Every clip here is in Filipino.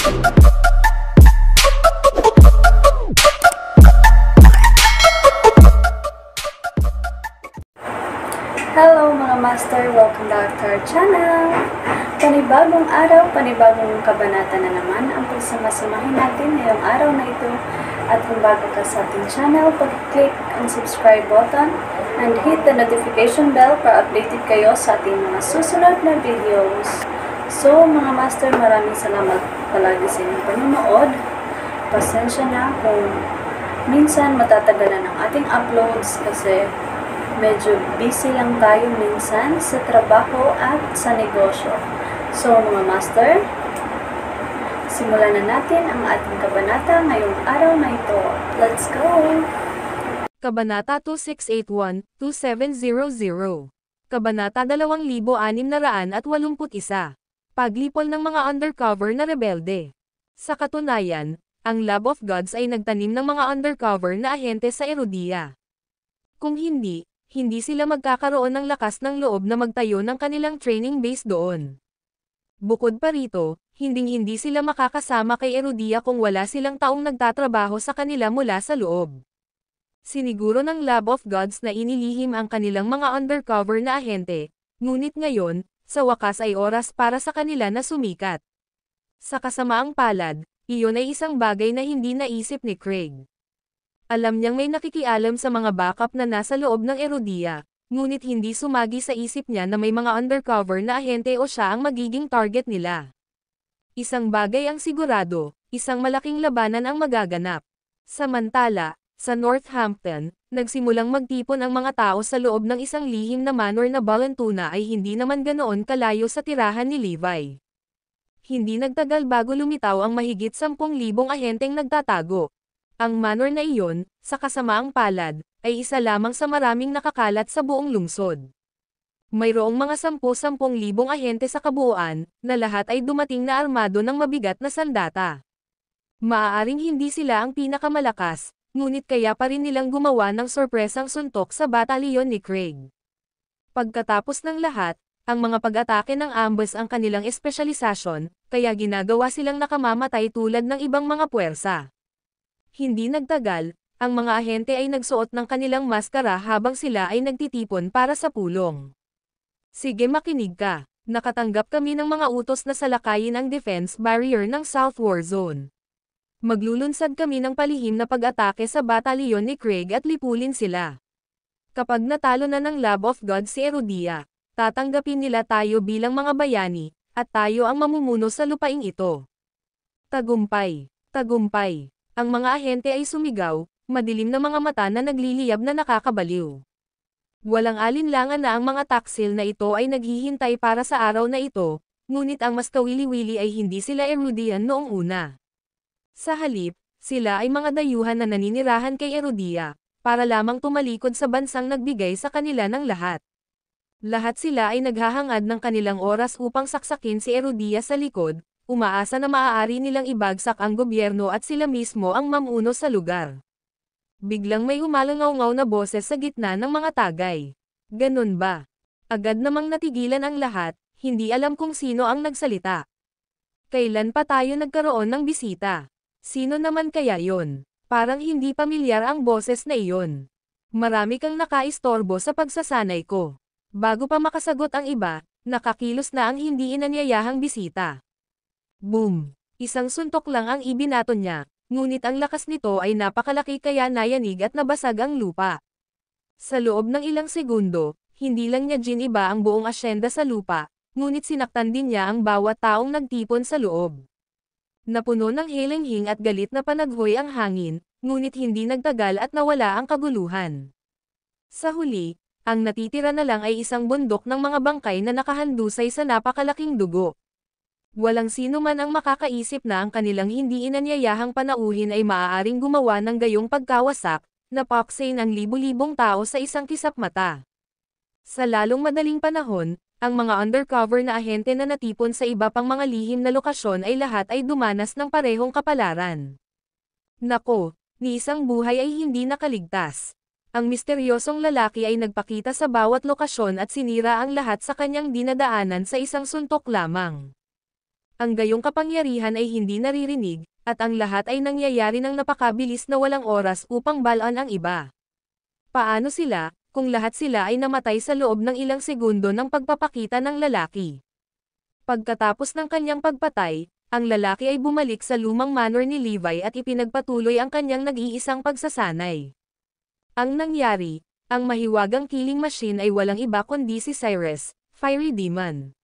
Hello mga master! Welcome back to our channel! Panibagong araw, panibagong kabanata na naman ang pagsamasamahin natin ngayong araw na ito. At kung bago ka sa ating channel, pag-click ang subscribe button and hit the notification bell para updated kayo sa ating mga susunod na videos. So mga master, maraming salamat palagi sa inyong panonood. Pasensya na kung minsan matatagalan ang ating uploads kasi medyo busy lang tayo minsan sa trabaho at sa negosyo. So mga master, simulan na natin ang ating kabanata ngayong araw na ito. Let's go! Kabanata 2681-2700 Kabanata 2681 Paglipol ng mga undercover na rebelde. Sa katunayan, ang Lab of Gods ay nagtanim ng mga undercover na ahente sa Erudia. Kung hindi sila magkakaroon ng lakas ng loob na magtayo ng kanilang training base doon. Bukod pa rito, hindi sila makakasama kay Erudia kung wala silang taong nagtatrabaho sa kanila mula sa loob. Siniguro ng Lab of Gods na inilihim ang kanilang mga undercover na ahente, ngunit ngayon, sa wakas ay oras para sa kanila na sumikat. Sa kasamaang palad, iyon ay isang bagay na hindi naisip ni Craig. Alam niyang may nakikialam sa mga backup na nasa loob ng Erudia, ngunit hindi sumagi sa isip niya na may mga undercover na ahente o siya ang magiging target nila. Isang bagay ang sigurado, isang malaking labanan ang magaganap. Samantala, sa Northampton, nagsimulang magtipon ang mga tao sa loob ng isang lihim na manor na Balantuna ay hindi naman ganoon kalayo sa tirahan ni Levi. Hindi nagtagal bago lumitaw ang mahigit 10,000 ahenteng nagtatago. Ang manor na iyon, sa kasamaang palad, ay isa lamang sa maraming nakakalat sa buong lungsod. Mayroong mga 10,000 ahente sa kabuuan, na lahat ay dumating na armado ng mabigat na sandata. Maaaring hindi sila ang pinakamalakas, ngunit kaya pa rin nilang gumawa ng sorpresang suntok sa batalyon ni Craig. Pagkatapos ng lahat, ang mga pag-atake ng ambush ang kanilang espesyalisasyon, kaya ginagawa silang nakamamatay tulad ng ibang mga puwersa. Hindi nagtagal, ang mga ahente ay nagsuot ng kanilang maskara habang sila ay nagtitipon para sa pulong. Sige, makinig ka. Nakatanggap kami ng mga utos na salakayin ang defense barrier ng South War Zone. Maglulunsad kami ng palihim na pag-atake sa batalyon ni Craig at lipulin sila. Kapag natalo na ng Lab of God si Erudia, tatanggapin nila tayo bilang mga bayani, at tayo ang mamumuno sa lupaing ito. Tagumpay! Tagumpay! Ang mga ahente ay sumigaw, madilim na mga mata na nagliliyab na nakakabaliw. Walang alinlangan na ang mga taksil na ito ay naghihintay para sa araw na ito, ngunit ang mas kawili-wili ay hindi sila Erudian noong una. Sa halip, sila ay mga dayuhan na naninirahan kay Erudia, para lamang tumalikod sa bansang nagbigay sa kanila ng lahat. Lahat sila ay naghahangad ng kanilang oras upang saksakin si Erudia sa likod, umaasa na maaari nilang ibagsak ang gobyerno at sila mismo ang mamuno sa lugar. Biglang may umalangaw-ngaw na boses sa gitna ng mga tagay. Ganun ba? Agad namang natigilan ang lahat, hindi alam kung sino ang nagsalita. Kailan pa tayo nagkaroon ng bisita? Sino naman kaya yon? Parang hindi pamilyar ang boses na iyon. Marami kang nakaistorbo sa pagsasanay ko. Bago pa makasagot ang iba, nakakilos na ang hindi inanyayahang bisita. Boom! Isang suntok lang ang ibinaton niya, ngunit ang lakas nito ay napakalaki kaya nayanig at nabasag ang lupa. Sa loob ng ilang segundo, hindi lang niya giniba ang buong asyenda sa lupa, ngunit sinaktan din niya ang bawat taong nagtipon sa loob. Napuno ng hilinghing at galit na panaghoy ang hangin, ngunit hindi nagtagal at nawala ang kaguluhan. Sa huli, ang natitira na lang ay isang bundok ng mga bangkay na nakahandusay sa napakalaking dugo. Walang sino man ang makakaisip na ang kanilang hindi inanyayahang panauhin ay maaaring gumawa ng gayong pagkawasak, na paksain ang libu-libong tao sa isang kisap mata. Sa lalong madaling panahon, ang mga undercover na ahente na natipon sa iba pang mga lihim na lokasyon ay lahat ay dumanas ng parehong kapalaran. Nako, ni isang buhay ay hindi nakaligtas. Ang misteryosong lalaki ay nagpakita sa bawat lokasyon at sinira ang lahat sa kanyang dinadaanan sa isang suntok lamang. Ang gayong kapangyarihan ay hindi naririnig, at ang lahat ay nangyayari ng napakabilis na walang oras upang balaan ang iba. Paano sila, kung lahat sila ay namatay sa loob ng ilang segundo ng pagpapakita ng lalaki? Pagkatapos ng kanyang pagpatay, ang lalaki ay bumalik sa lumang manor ni Levi at ipinagpatuloy ang kanyang nag-iisang pagsasanay. Ang nangyari, ang mahiwagang killing machine ay walang iba kundi si Cyrus, Fiery Demon.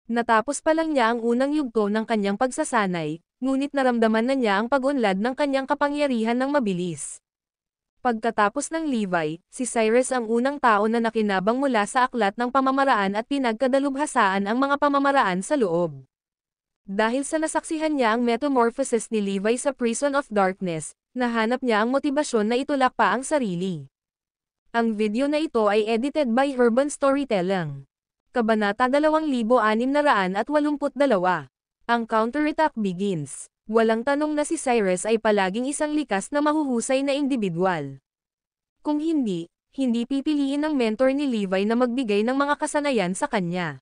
Natapos pa lang niya ang unang yugto ng kanyang pagsasanay, ngunit naramdaman na niya ang pag-unlad ng kanyang kapangyarihan ng mabilis. Pagkatapos ng Levi, si Cyrus ang unang tao na nakinabang mula sa aklat ng pamamaraan at pinagkadalubhasaan ang mga pamamaraan sa loob. Dahil sa nasaksihan niya ang metamorphosis ni Levi sa Prison of Darkness, nahanap niya ang motibasyon na itulak pa ang sarili. Ang video na ito ay edited by Urban Storytelling. Kabanata 2682. Ang counterattack begins. Walang tanong na si Cyrus ay palaging isang likas na mahuhusay na individual. Kung hindi pipiliin ng mentor ni Levi na magbigay ng mga kasanayan sa kanya.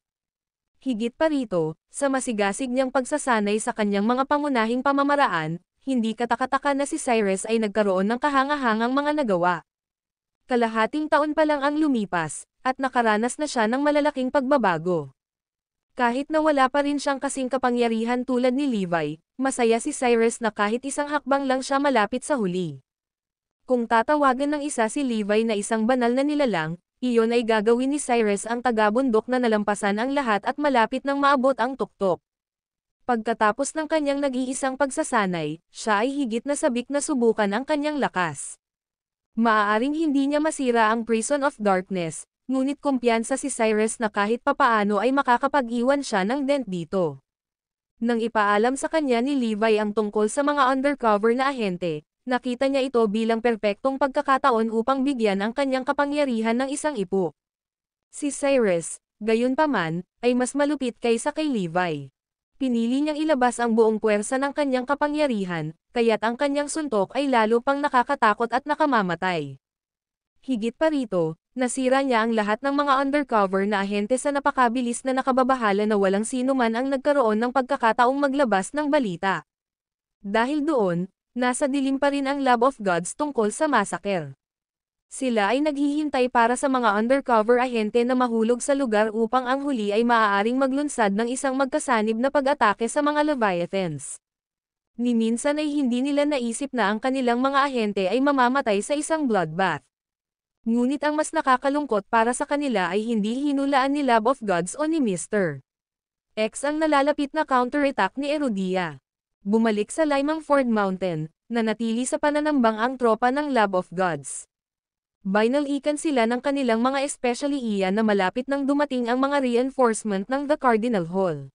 Higit pa rito, sa masigasig niyang pagsasanay sa kanyang mga pangunahing pamamaraan, hindi katakataka na si Cyrus ay nagkaroon ng kahangahangang mga nagawa. Kalahating taon pa lang ang lumipas, at nakaranas na siya ng malalaking pagbabago. Kahit na wala pa rin siyang kasing kapangyarihan tulad ni Levi, masaya si Cyrus na kahit isang hakbang lang siya malapit sa huli. Kung tatawagan ng isa si Levi na isang banal na nilalang, iyon ay gagawin ni Cyrus ang tagabundok na nalampasan ang lahat at malapit nang maabot ang tuktok. Pagkatapos ng kanyang nag-iisang pagsasanay, siya ay higit na sabik na subukan ang kanyang lakas. Maaaring hindi niya masira ang Prison of Darkness, ngunit kumpiyansa si Cyrus na kahit papaano ay makakapag-iwan siya ng dent dito. Nang ipaalam sa kanya ni Levi ang tungkol sa mga undercover na ahente, nakita niya ito bilang perpektong pagkakataon upang bigyan ang kanyang kapangyarihan ng isang ipo. Si Cyrus, gayunpaman, ay mas malupit kaysa kay Levi. Pinili niyang ilabas ang buong puwersa ng kanyang kapangyarihan, kaya't ang kanyang suntok ay lalo pang nakakatakot at nakamamatay. Higit pa rito, nasira niya ang lahat ng mga undercover na ahente sa napakabilis na nakababahala na walang sino man ang nagkaroon ng pagkakataong maglabas ng balita. Dahil doon, nasa dilim pa rin ang Lab of Gods tungkol sa massacre. Sila ay naghihintay para sa mga undercover ahente na mahulog sa lugar upang ang huli ay maaaring maglunsad ng isang magkasanib na pag-atake sa mga Leviathans. Ni minsan ay hindi nila naisip na ang kanilang mga ahente ay mamamatay sa isang bloodbath. Ngunit ang mas nakakalungkot para sa kanila ay hindi hinulaan ni Lab of Gods o ni Mr. X ang nalalapit na counterattack ni Erudia. Bumalik sa Limangford Mountain, nanatili sa pananambang ang tropa ng Lab of Gods. Binalikan sila ng kanilang mga especially iyan na malapit nang dumating ang mga reinforcement ng The Cardinal Hall.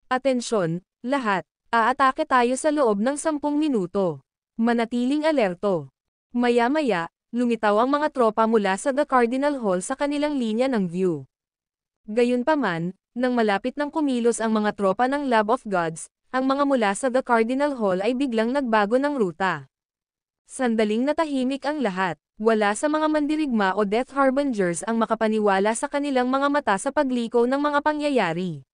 Atensyon, lahat, aatake tayo sa loob ng 10 minuto. Manatiling alerto. Maya-maya, lumitaw ang mga tropa mula sa The Cardinal Hall sa kanilang linya ng view. Gayunpaman, nang malapit nang kumilos ang mga tropa ng Lab of Gods, ang mga mula sa The Cardinal Hall ay biglang nagbago ng ruta. Sandaling natahimik ang lahat. Wala sa mga mandirigma o Death Harbingers ang makapaniwala sa kanilang mga mata sa pagliko ng mga pangyayari.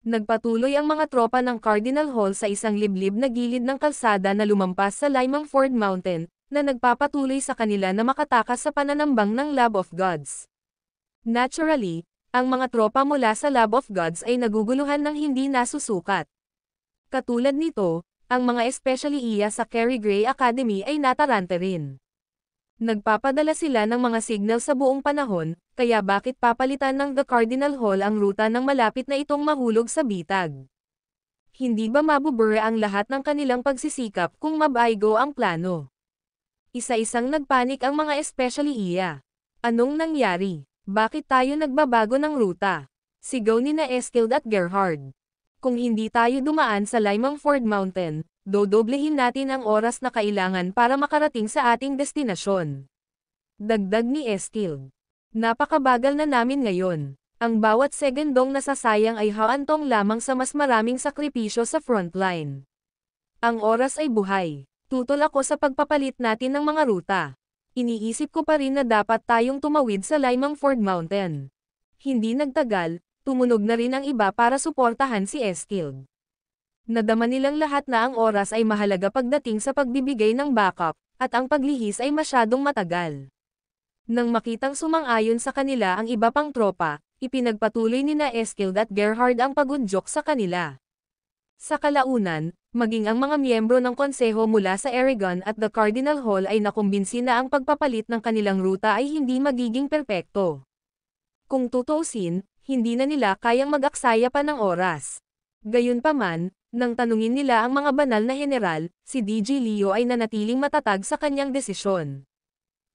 Nagpatuloy ang mga tropa ng Cardinal Hall sa isang liblib na gilid ng kalsada na lumampas sa Limangford Mountain, na nagpapatuloy sa kanila na makatakas sa pananambang ng Lab of Gods. Naturally, ang mga tropa mula sa Lab of Gods ay naguguluhan ng hindi nasusukat. Katulad nito, ang mga especially iya sa Carrie Gray Academy ay natarante rin. Nagpapadala sila ng mga signal sa buong panahon, kaya bakit papalitan ng The Cardinal Hall ang ruta ng malapit na itong mahulog sa bitag? Hindi ba mabubura ang lahat ng kanilang pagsisikap kung mabaygo ang plano? Isa-isang nagpanik ang mga especially iya. Anong nangyari? Bakit tayo nagbabago ng ruta? Sigaw ni na Eskild at Gerhard. Kung hindi tayo dumaan sa Limangford Mountain, dodoblehin natin ang oras na kailangan para makarating sa ating destinasyon. Dagdag ni Eskild. Napakabagal na namin ngayon. Ang bawat segundong nasasayang ay haantong lamang sa mas maraming sakripisyo sa frontline. Ang oras ay buhay. Tutol ako sa pagpapalit natin ng mga ruta. Iniisip ko pa rin na dapat tayong tumawid sa Limangford Mountain. Hindi nagtagal, tumunog na rin ang iba para suportahan si Eskild. Nadama nilang lahat na ang oras ay mahalaga pagdating sa pagbibigay ng backup, at ang paglihis ay masyadong matagal. Nang makitang sumang-ayon sa kanila ang iba pang tropa, ipinagpatuloy ni na Eskild at Gerhard ang pagunjok sa kanila. Sa kalaunan, maging ang mga miyembro ng konseho mula sa Eragon at the Cardinal Hall ay nakumbinsi na ang pagpapalit ng kanilang ruta ay hindi magiging perpekto. Kung tutuusin, hindi na nila kayang mag-aksaya pa ng oras. Gayunpaman, nang tanungin nila ang mga banal na general, si DJ Leo ay nanatiling matatag sa kanyang desisyon.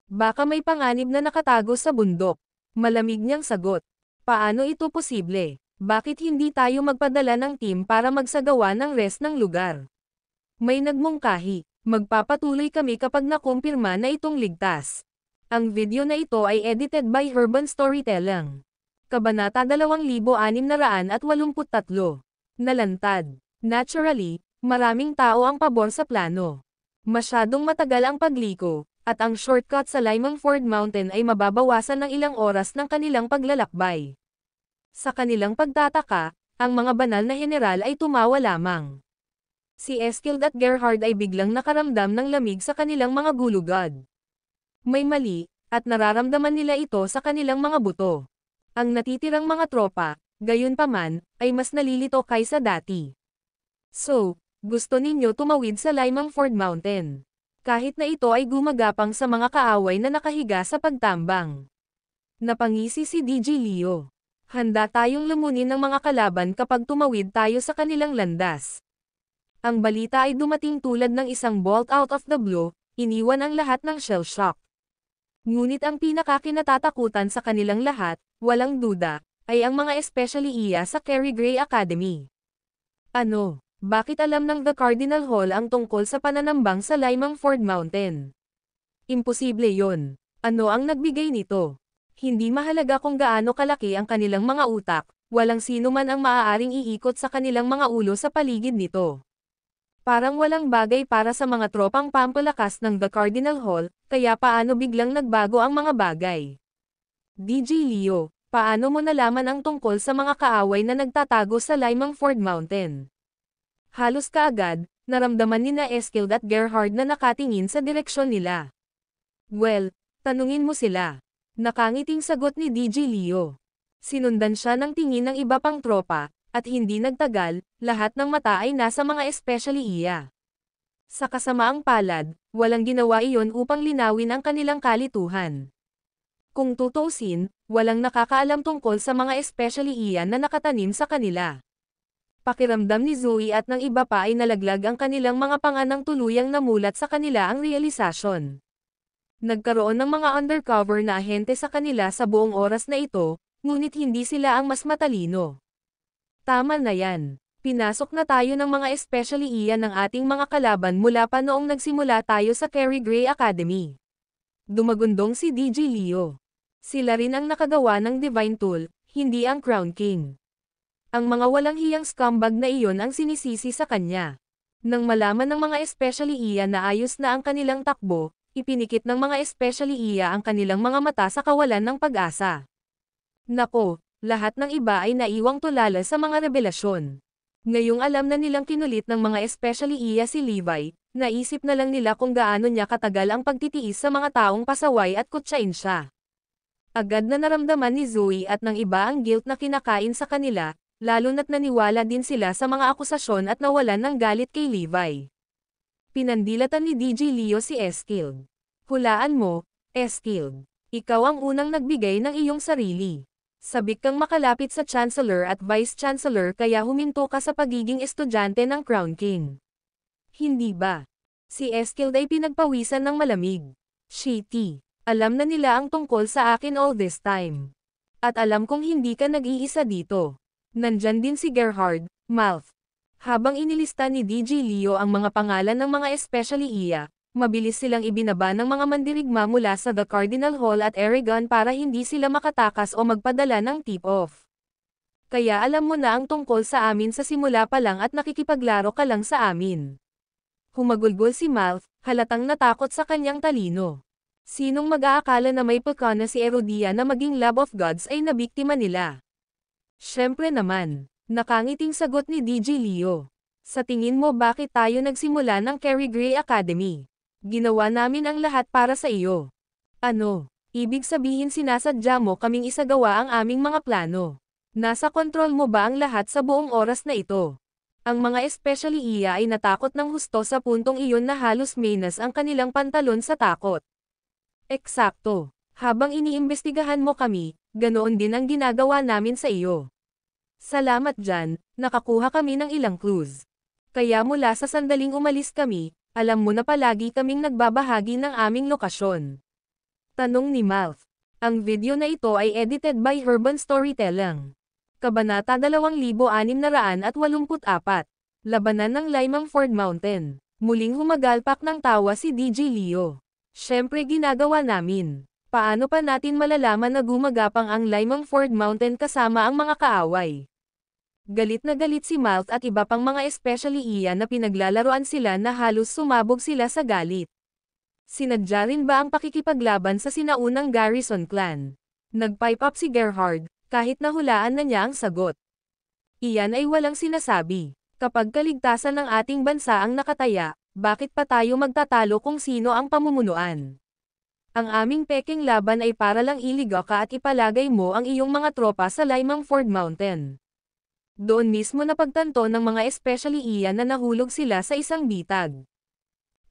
Baka may panganib na nakatago sa bundok. Malamig niyang sagot. Paano ito posible? Bakit hindi tayo magpadala ng team para magsagawa ng rest ng lugar? May nagmungkahi, magpapatuloy kami kapag nakumpirma na itong ligtas. Ang video na ito ay edited by Urban Storytelling. Kabanata 2683. Nalantad. Naturally, maraming tao ang pabor sa plano. Masyadong matagal ang pagliko, at ang shortcut sa Limingford Mountain ay mababawasan ng ilang oras ng kanilang paglalakbay. Sa kanilang pagtataka, ang mga banal na general ay tumawa lamang. Si Eskild at Gerhard ay biglang nakaramdam ng lamig sa kanilang mga gulugad. May mali, at nararamdaman nila ito sa kanilang mga buto. Ang natitirang mga tropa, gayunpaman, ay mas nalilito kaysa dati. So, gusto ninyo tumawid sa Limingford Mountain. Kahit na ito ay gumagapang sa mga kaaway na nakahiga sa pagtambang. Napangisi si DJ Leo. Handa tayong lumunin ng mga kalaban kapag tumawid tayo sa kanilang landas. Ang balita ay dumating tulad ng isang bolt out of the blue, iniwan ang lahat ng shell shock. Ngunit ang pinakakinatatakutan sa kanilang lahat, walang duda, ay ang mga especially iya sa Carrie Gray Academy. Ano? Bakit alam ng The Cardinal Hall ang tungkol sa pananambang sa Limingford Mountain? Imposible yon. Ano ang nagbigay nito? Hindi mahalaga kung gaano kalaki ang kanilang mga utak, walang sino man ang maaaring iikot sa kanilang mga ulo sa paligid nito. Parang walang bagay para sa mga tropang pampalakas ng The Cardinal Hall, kaya paano biglang nagbago ang mga bagay? DJ Leo, paano mo nalaman ang tungkol sa mga kaaway na nagtatago sa Limingford Mountain? Halos kaagad, naramdaman ni na Eskild at Gerhard na nakatingin sa direksyon nila. Well, tanungin mo sila. Nakangiting sagot ni DJ Leo. Sinundan siya ng tingin ng iba pang tropa, at hindi nagtagal, lahat ng mata ay nasa mga especially iya. Sa kasamaang palad, walang ginawa iyon upang linawin ang kanilang kalituhan. Kung tutuusin, walang nakakaalam tungkol sa mga especially iya na nakatanim sa kanila. Pakiramdam ni Zoe at ng iba pa ay nalaglag ang kanilang mga panga nang tuluyang namulat sa kanila ang realisasyon. Nagkaroon ng mga undercover na ahente sa kanila sa buong oras na ito, ngunit hindi sila ang mas matalino. Tama na yan. Pinasok na tayo ng mga especially iya ng ating mga kalaban mula pa noong nagsimula tayo sa Carrie Gray Academy. Dumagundong si DJ Leo. Sila rin ang nakagawa ng Divine Tool, hindi ang Crown King. Ang mga walang hiyang scumbag na iyon ang sinisisi sa kanya. Nang malaman ng mga especially iya na ayos na ang kanilang takbo, ipinikit ng mga especially iya ang kanilang mga mata sa kawalan ng pag-asa. Nako, lahat ng iba ay naiwang tulala sa mga revelasyon. Ngayong alam na nilang kinulit ng mga especially iya si Levi, naisip na lang nila kung gaano niya katagal ang pagtitiis sa mga taong pasaway at kutsain siya. Agad na naramdaman ni Zoe at ng iba ang guilt na kinakain sa kanila, lalo na't naniwala din sila sa mga akusasyon at nawalan ng galit kay Levi. Pinandilatan ni DJ Leo si Eskild. Hulaan mo, Eskild. Ikaw ang unang nagbigay ng iyong sarili. Sabik kang makalapit sa Chancellor at Vice Chancellor kaya huminto ka sa pagiging estudyante ng Crown King. Hindi ba? Si Eskild ay pinagpawisan ng malamig. Shitty. Alam na nila ang tungkol sa akin all this time. At alam kong hindi ka nag-iisa dito. Nandyan din si Gerhard, Mouth. Habang inilista ni DJ Leo ang mga pangalan ng mga especially iya, mabilis silang ibinaba ng mga mandirigma mula sa The Cardinal Hall at Eragon para hindi sila makatakas o magpadala ng tip-off. Kaya alam mo na ang tungkol sa amin sa simula pa lang at nakikipaglaro ka lang sa amin. Humagulgol si Mouth, halatang natakot sa kanyang talino. Sinong mag-aakala na may pagkana si Erodia na maging Love of Gods ay nabiktima nila? Siyempre naman. Nakangiting sagot ni DJ Leo. Sa tingin mo bakit tayo nagsimula ng Carrie Gray Academy? Ginawa namin ang lahat para sa iyo. Ano? Ibig sabihin sinasadya mo kaming isagawa ang aming mga plano. Nasa kontrol mo ba ang lahat sa buong oras na ito? Ang mga especially iya ay natakot ng husto sa puntong iyon na halos menas ang kanilang pantalon sa takot. Eksakto. Habang iniimbestigahan mo kami, ganoon din ang ginagawa namin sa iyo. Salamat dyan, nakakuha kami ng ilang clues. Kaya mula sa sandaling umalis kami, alam mo na palagi kaming nagbabahagi ng aming lokasyon. Tanong ni Mouth. Ang video na ito ay edited by Urban Storytelling. Kabanata 2684. Labanan ng Limang Ford Mountain. Muling humagalpak ng tawa si DJ Leo. Siyempre ginagawa namin. Paano pa natin malalaman na gumagapang ang Limang Ford Mountain kasama ang mga kaaway? Galit na galit si Mouth at iba pang mga especially iya na pinaglalaroan sila na halos sumabog sila sa galit. Sinadya rin ba ang pakikipaglaban sa sinaunang Garrison clan? Nag-pipe up si Gerhard, kahit nahulaan na niya ang sagot. Iyan ay walang sinasabi. Kapag kaligtasan ng ating bansa ang nakataya, bakit pa tayo magtatalo kung sino ang pamumunuan? Ang aming peking laban ay para lang iligaw ka at ipalagay mo ang iyong mga tropa sa Limang Ford Mountain. Doon mismo napagtanto ng mga especially iya na nahulog sila sa isang bitag.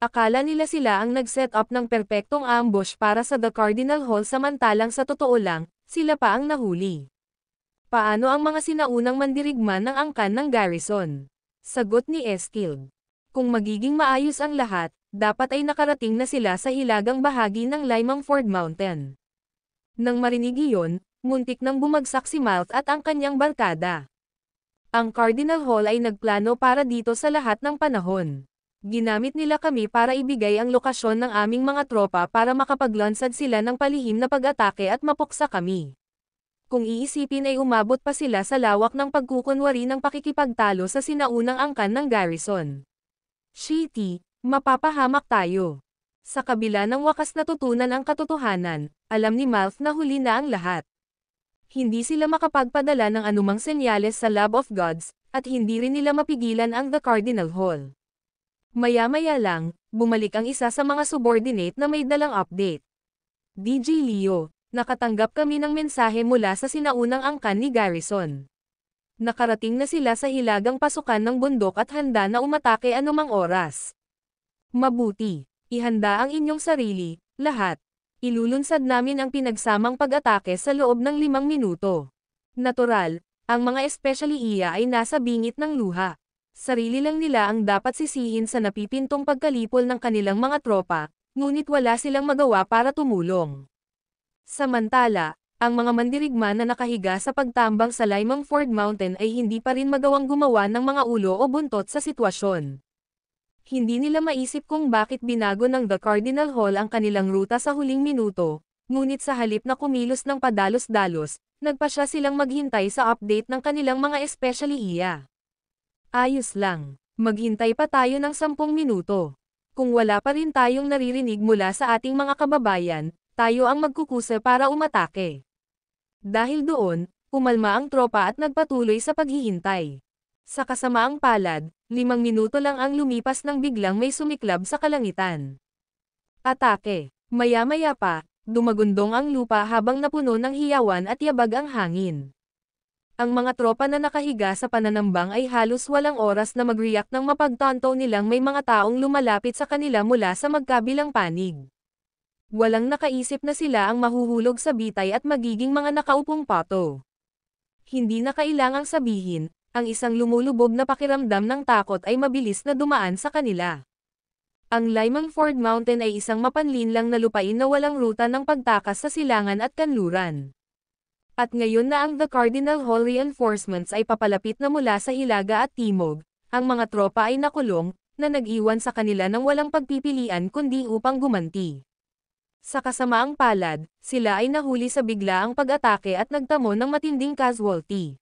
Akala nila sila ang nag-set up ng perpektong ambush para sa The Cardinal Hall samantalang sa totoo lang, sila pa ang nahuli. Paano ang mga sinaunang mandirigma ng angkan ng Garrison? Sagot ni Eskild. Kung magiging maayos ang lahat, dapat ay nakarating na sila sa hilagang bahagi ng Limang Ford Mountain. Nang marinig iyon, muntik nang bumagsak si Mouth at ang kanyang barkada. Ang Cardinal Hall ay nagplano para dito sa lahat ng panahon. Ginamit nila kami para ibigay ang lokasyon ng aming mga tropa para makapaglansad sila ng palihim na pag-atake at mapuksa kami. Kung iisipin ay umabot pa sila sa lawak ng pagkukunwari ng pakikipagtalo sa sinaunang angkan ng Garrison. Shitty, mapapahamak tayo. Sa kabila ng wakas natutunan ang katotohanan, alam ni Mouth na huli na ang lahat. Hindi sila makapagpadala ng anumang senyales sa Lab of Gods, at hindi rin nila mapigilan ang The Cardinal Hall. Maya-maya lang, bumalik ang isa sa mga subordinate na may dalang update. DJ Leo, nakatanggap kami ng mensahe mula sa sinaunang angkan ni Garrison. Nakarating na sila sa hilagang pasukan ng bundok at handa na umatake anumang oras. Mabuti, ihanda ang inyong sarili, lahat. Ilulunsad namin ang pinagsamang pag-atake sa loob ng 5 minuto. Natural, ang mga especially iya ay nasa bingit ng luha. Sarili lang nila ang dapat sisihin sa napipintong pagkalipol ng kanilang mga tropa, ngunit wala silang magawa para tumulong. Samantala, ang mga mandirigma na nakahiga sa pagtambang sa Limang Ford Mountain ay hindi pa rin magawang gumawa ng mga ulo o buntot sa sitwasyon. Hindi nila maisip kung bakit binago ng The Cardinal Hall ang kanilang ruta sa huling minuto, ngunit sa halip na kumilos ng padalos-dalos, nagpasya silang maghintay sa update ng kanilang mga especially iya. Ayos lang, maghintay pa tayo ng 10 minuto. Kung wala pa rin tayong naririnig mula sa ating mga kababayan, tayo ang magkukusa para umatake. Dahil doon, umalma ang tropa at nagpatuloy sa paghihintay. Sa kasamaang palad, 5 minuto lang ang lumipas nang biglang may sumiklab sa kalangitan. Atake. Maya-maya pa, dumagundong ang lupa habang napuno ng hiyawan at yabag ang hangin. Ang mga tropa na nakahiga sa pananambang ay halos walang oras na mag-react nang mapagtanto nilang may mga taong lumalapit sa kanila mula sa magkabilang panig. Walang nakaisip na sila ang mahuhulog sa bitay at magiging mga nakaupong pato. Hindi na kailangang sabihin, ang isang lumulubog na pakiramdam ng takot ay mabilis na dumaan sa kanila. Ang Limang Ford Mountain ay isang mapanlinlang na lupain na walang ruta ng pagtakas sa silangan at kanluran. At ngayon na ang The Cardinal Hall reinforcements ay papalapit na mula sa hilaga at timog, ang mga tropa ay nakulong, na nag-iwan sa kanila ng walang pagpipilian kundi upang gumanti. Sa kasamaang palad, sila ay nahuli sa biglaang pag-atake at nagtamo ng matinding casualty.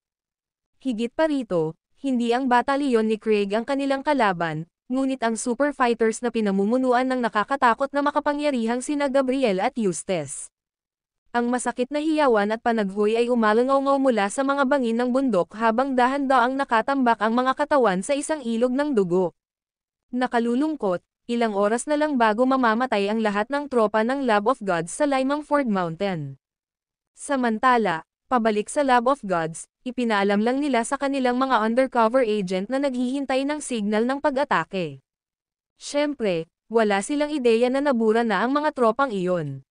Higit pa rito, hindi ang batalyon ni Craig ang kanilang kalaban, ngunit ang super fighters na pinamumunuan ng nakakatakot na makapangyarihang sina Gabriel at Eustace. Ang masakit na hiyawan at panaghoy ay umalangaw mula sa mga bangin ng bundok habang dahan-daang nakatambak ang mga katawan sa isang ilog ng dugo. Nakalulungkot, ilang oras na lang bago mamamatay ang lahat ng tropa ng Lab of Gods sa Limangford Mountain. Samantala, pabalik sa Lab of Gods, ipinaalam lang nila sa kanilang mga undercover agent na naghihintay ng signal ng pag-atake. Siyempre, wala silang ideya na nabura na ang mga tropang iyon.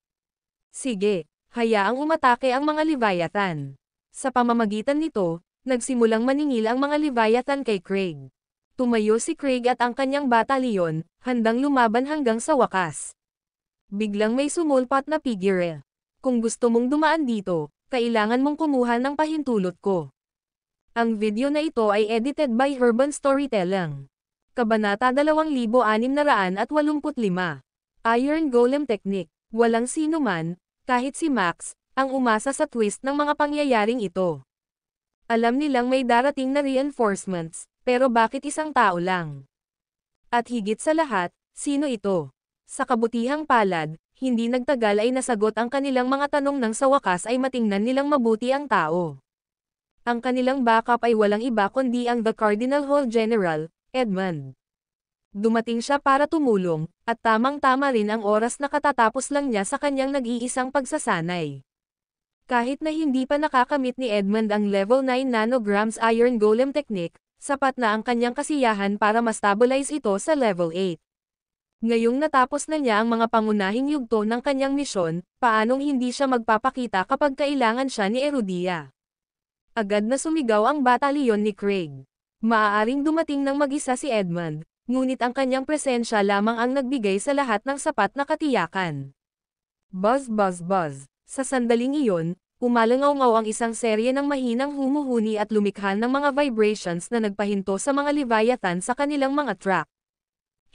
Sige, hayaang umatake ang mga Leviathan. Sa pamamagitan nito, nagsimulang maningil ang mga Leviathan kay Craig. Tumayo si Craig at ang kanyang batalyon, handang lumaban hanggang sa wakas. Biglang may sumulpat na figure. Kung gusto mong dumaan dito, kailangan mong kumuha ng pahintulot ko. Ang video na ito ay edited by Urban Storytelling. Kabanata 2685. Iron Golem Technique. Walang sino man, kahit si Max, ang umasa sa twist ng mga pangyayaring ito. Alam nilang may darating na reinforcements, pero bakit isang tao lang? At higit sa lahat, sino ito? Sa kabutihang palad, hindi nagtagal ay nasagot ang kanilang mga tanong nang sa wakas ay matingnan nilang mabuti ang tao. Ang kanilang backup ay walang iba kundi ang The Cardinal Hall General, Edmund. Dumating siya para tumulong, at tamang-tama rin ang oras na katatapos lang niya sa kanyang nag-iisang pagsasanay. Kahit na hindi pa nakakamit ni Edmund ang level 9 nanograms Iron Golem Technique, sapat na ang kanyang kasiyahan para ma-stabilize ito sa level 8. Ngayong natapos na niya ang mga pangunahing yugto ng kanyang misyon, paanong hindi siya magpapakita kapag kailangan siya ni Erudia? Agad na sumigaw ang batalyon ni Craig. Maaaring dumating ng mag-isa si Edmund, ngunit ang kanyang presensya lamang ang nagbigay sa lahat ng sapat na katiyakan. Buzz buzz buzz. Sa sandaling iyon, umalangaw-ngaw ang isang serye ng mahinang humuhuni at lumikha ng mga vibrations na nagpahinto sa mga Leviathan sa kanilang mga track.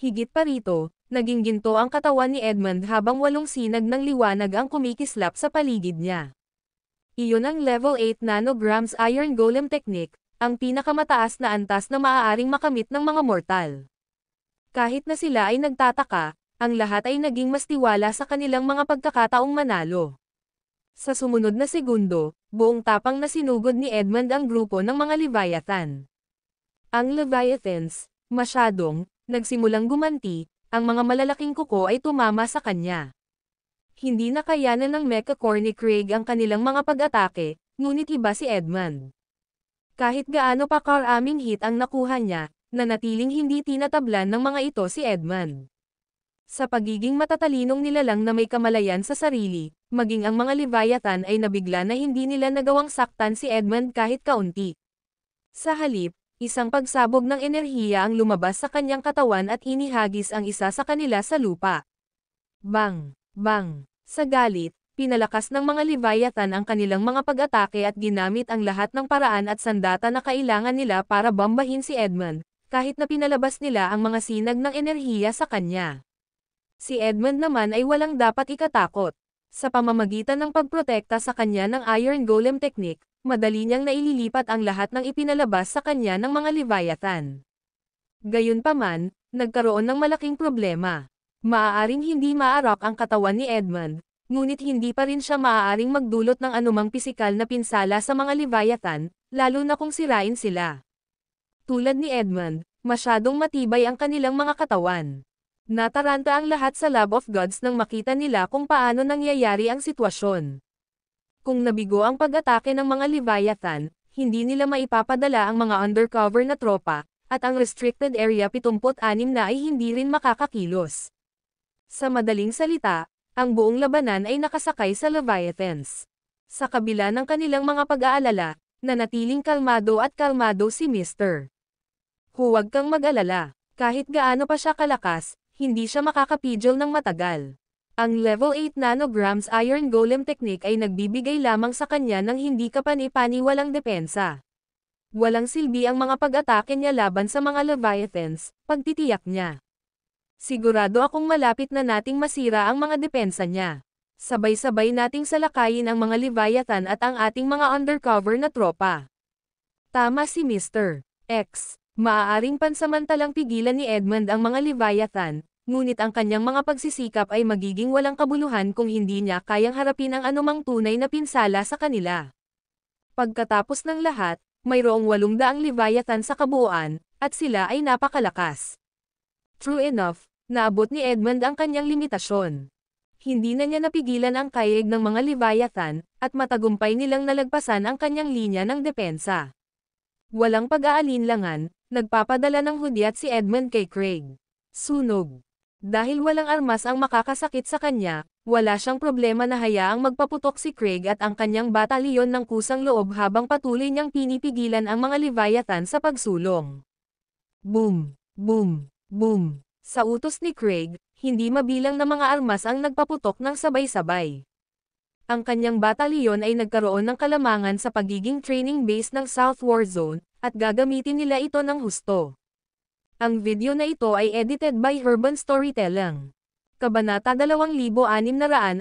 Higit pa rito, naging ginto ang katawan ni Edmund habang 8 sinag ng liwanag ang kumikislap sa paligid niya. Iyon ang level 8 nanograms Iron Golem Technique, ang pinakamataas na antas na maaaring makamit ng mga mortal. Kahit na sila ay nagtataka, ang lahat ay naging mas tiwala sa kanilang mga pagkakataong manalo. Sa sumunod na segundo, buong tapang na sinugod ni Edmund ang grupo ng mga Leviathan. Ang Leviathans, nagsimulang gumanti, ang mga malalaking kuko ay tumama sa kanya. Hindi na kayanan ng mecha-core ni Craig ang kanilang mga pag-atake, ngunit iba si Edmund. Kahit gaano pa karaming hit ang nakuha niya, nanatiling hindi tinatablan ng mga ito si Edmund. Sa pagiging matatalinong nilalang na may kamalayan sa sarili, maging ang mga Leviathan ay nabigla na hindi nila nagawang saktan si Edmund kahit kaunti. Sa halip, isang pagsabog ng enerhiya ang lumabas sa kanyang katawan at inihagis ang isa sa kanila sa lupa. Bang! Bang! Sa galit, pinalakas ng mga Leviathan ang kanilang mga pag-atake at ginamit ang lahat ng paraan at sandata na kailangan nila para bombahin si Edmund, kahit na pinalabas nila ang mga sinag ng enerhiya sa kanya. Si Edmund naman ay walang dapat ikatakot. Sa pamamagitan ng pagprotekta sa kanya ng Iron Golem Technique, madali niyang naililipat ang lahat ng ipinalabas sa kanya ng mga Leviathan. Gayunpaman, nagkaroon ng malaking problema. Maaaring hindi maarok ang katawan ni Edmund, ngunit hindi pa rin siya maaaring magdulot ng anumang pisikal na pinsala sa mga Leviathan, lalo na kung sirain sila. Tulad ni Edmund, masyadong matibay ang kanilang mga katawan. Nataranta ang lahat sa Lab of Gods nang makita nila kung paano nangyayari ang sitwasyon. Kung nabigo ang pag-atake ng mga Leviathan, hindi nila maipapadala ang mga undercover na tropa, at ang restricted area 76 na ay hindi rin makakakilos. Sa madaling salita, ang buong labanan ay nakasakay sa Leviathans. Sa kabila ng kanilang mga pag-aalala, nanatiling kalmado at kalmado si Mr. Huwag kang mag-alala, kahit gaano pa siya kalakas, hindi siya makakapidol ng matagal. Ang level 8 nanograms Iron Golem Technique ay nagbibigay lamang sa kanya ng hindi kapani-paniwalang depensa. Walang silbi ang mga pag-atake niya laban sa mga Leviathans, pagtitiyak niya. Sigurado akong malapit na nating masira ang mga depensa niya. Sabay-sabay nating salakayin ang mga Leviathan at ang ating mga undercover na tropa. Tama si Mr. X. Maaaring pansamantalang pigilan ni Edmund ang mga Leviathan, ngunit ang kanyang mga pagsisikap ay magiging walang kabuluhan kung hindi niya kayang harapin ang anumang tunay na pinsala sa kanila. Pagkatapos ng lahat, mayroong 800 Leviathan sa kabuuan, at sila ay napakalakas. True enough, naabot ni Edmund ang kanyang limitasyon. Hindi na niya napigilan ang kaig ng mga Leviathan, at matagumpay nilang nalagpasan ang kanyang linya ng depensa. Walang pag-aalinlangan, nagpapadala ng hudyat si Edmund kay Craig. Sunog. Dahil walang armas ang makakasakit sa kanya, wala siyang problema na hayaang magpaputok si Craig at ang kanyang batalyon ng kusang loob habang patuloy niyang pinipigilan ang mga Leviathan sa pagsulong. Boom! Boom! Boom! Sa utos ni Craig, hindi mabilang na mga armas ang nagpaputok ng sabay-sabay. Ang kanyang batalyon ay nagkaroon ng kalamangan sa pagiging training base ng South War Zone, at gagamitin nila ito ng husto. Ang video na ito ay edited by Urban Storytelling. Kabanata 2686.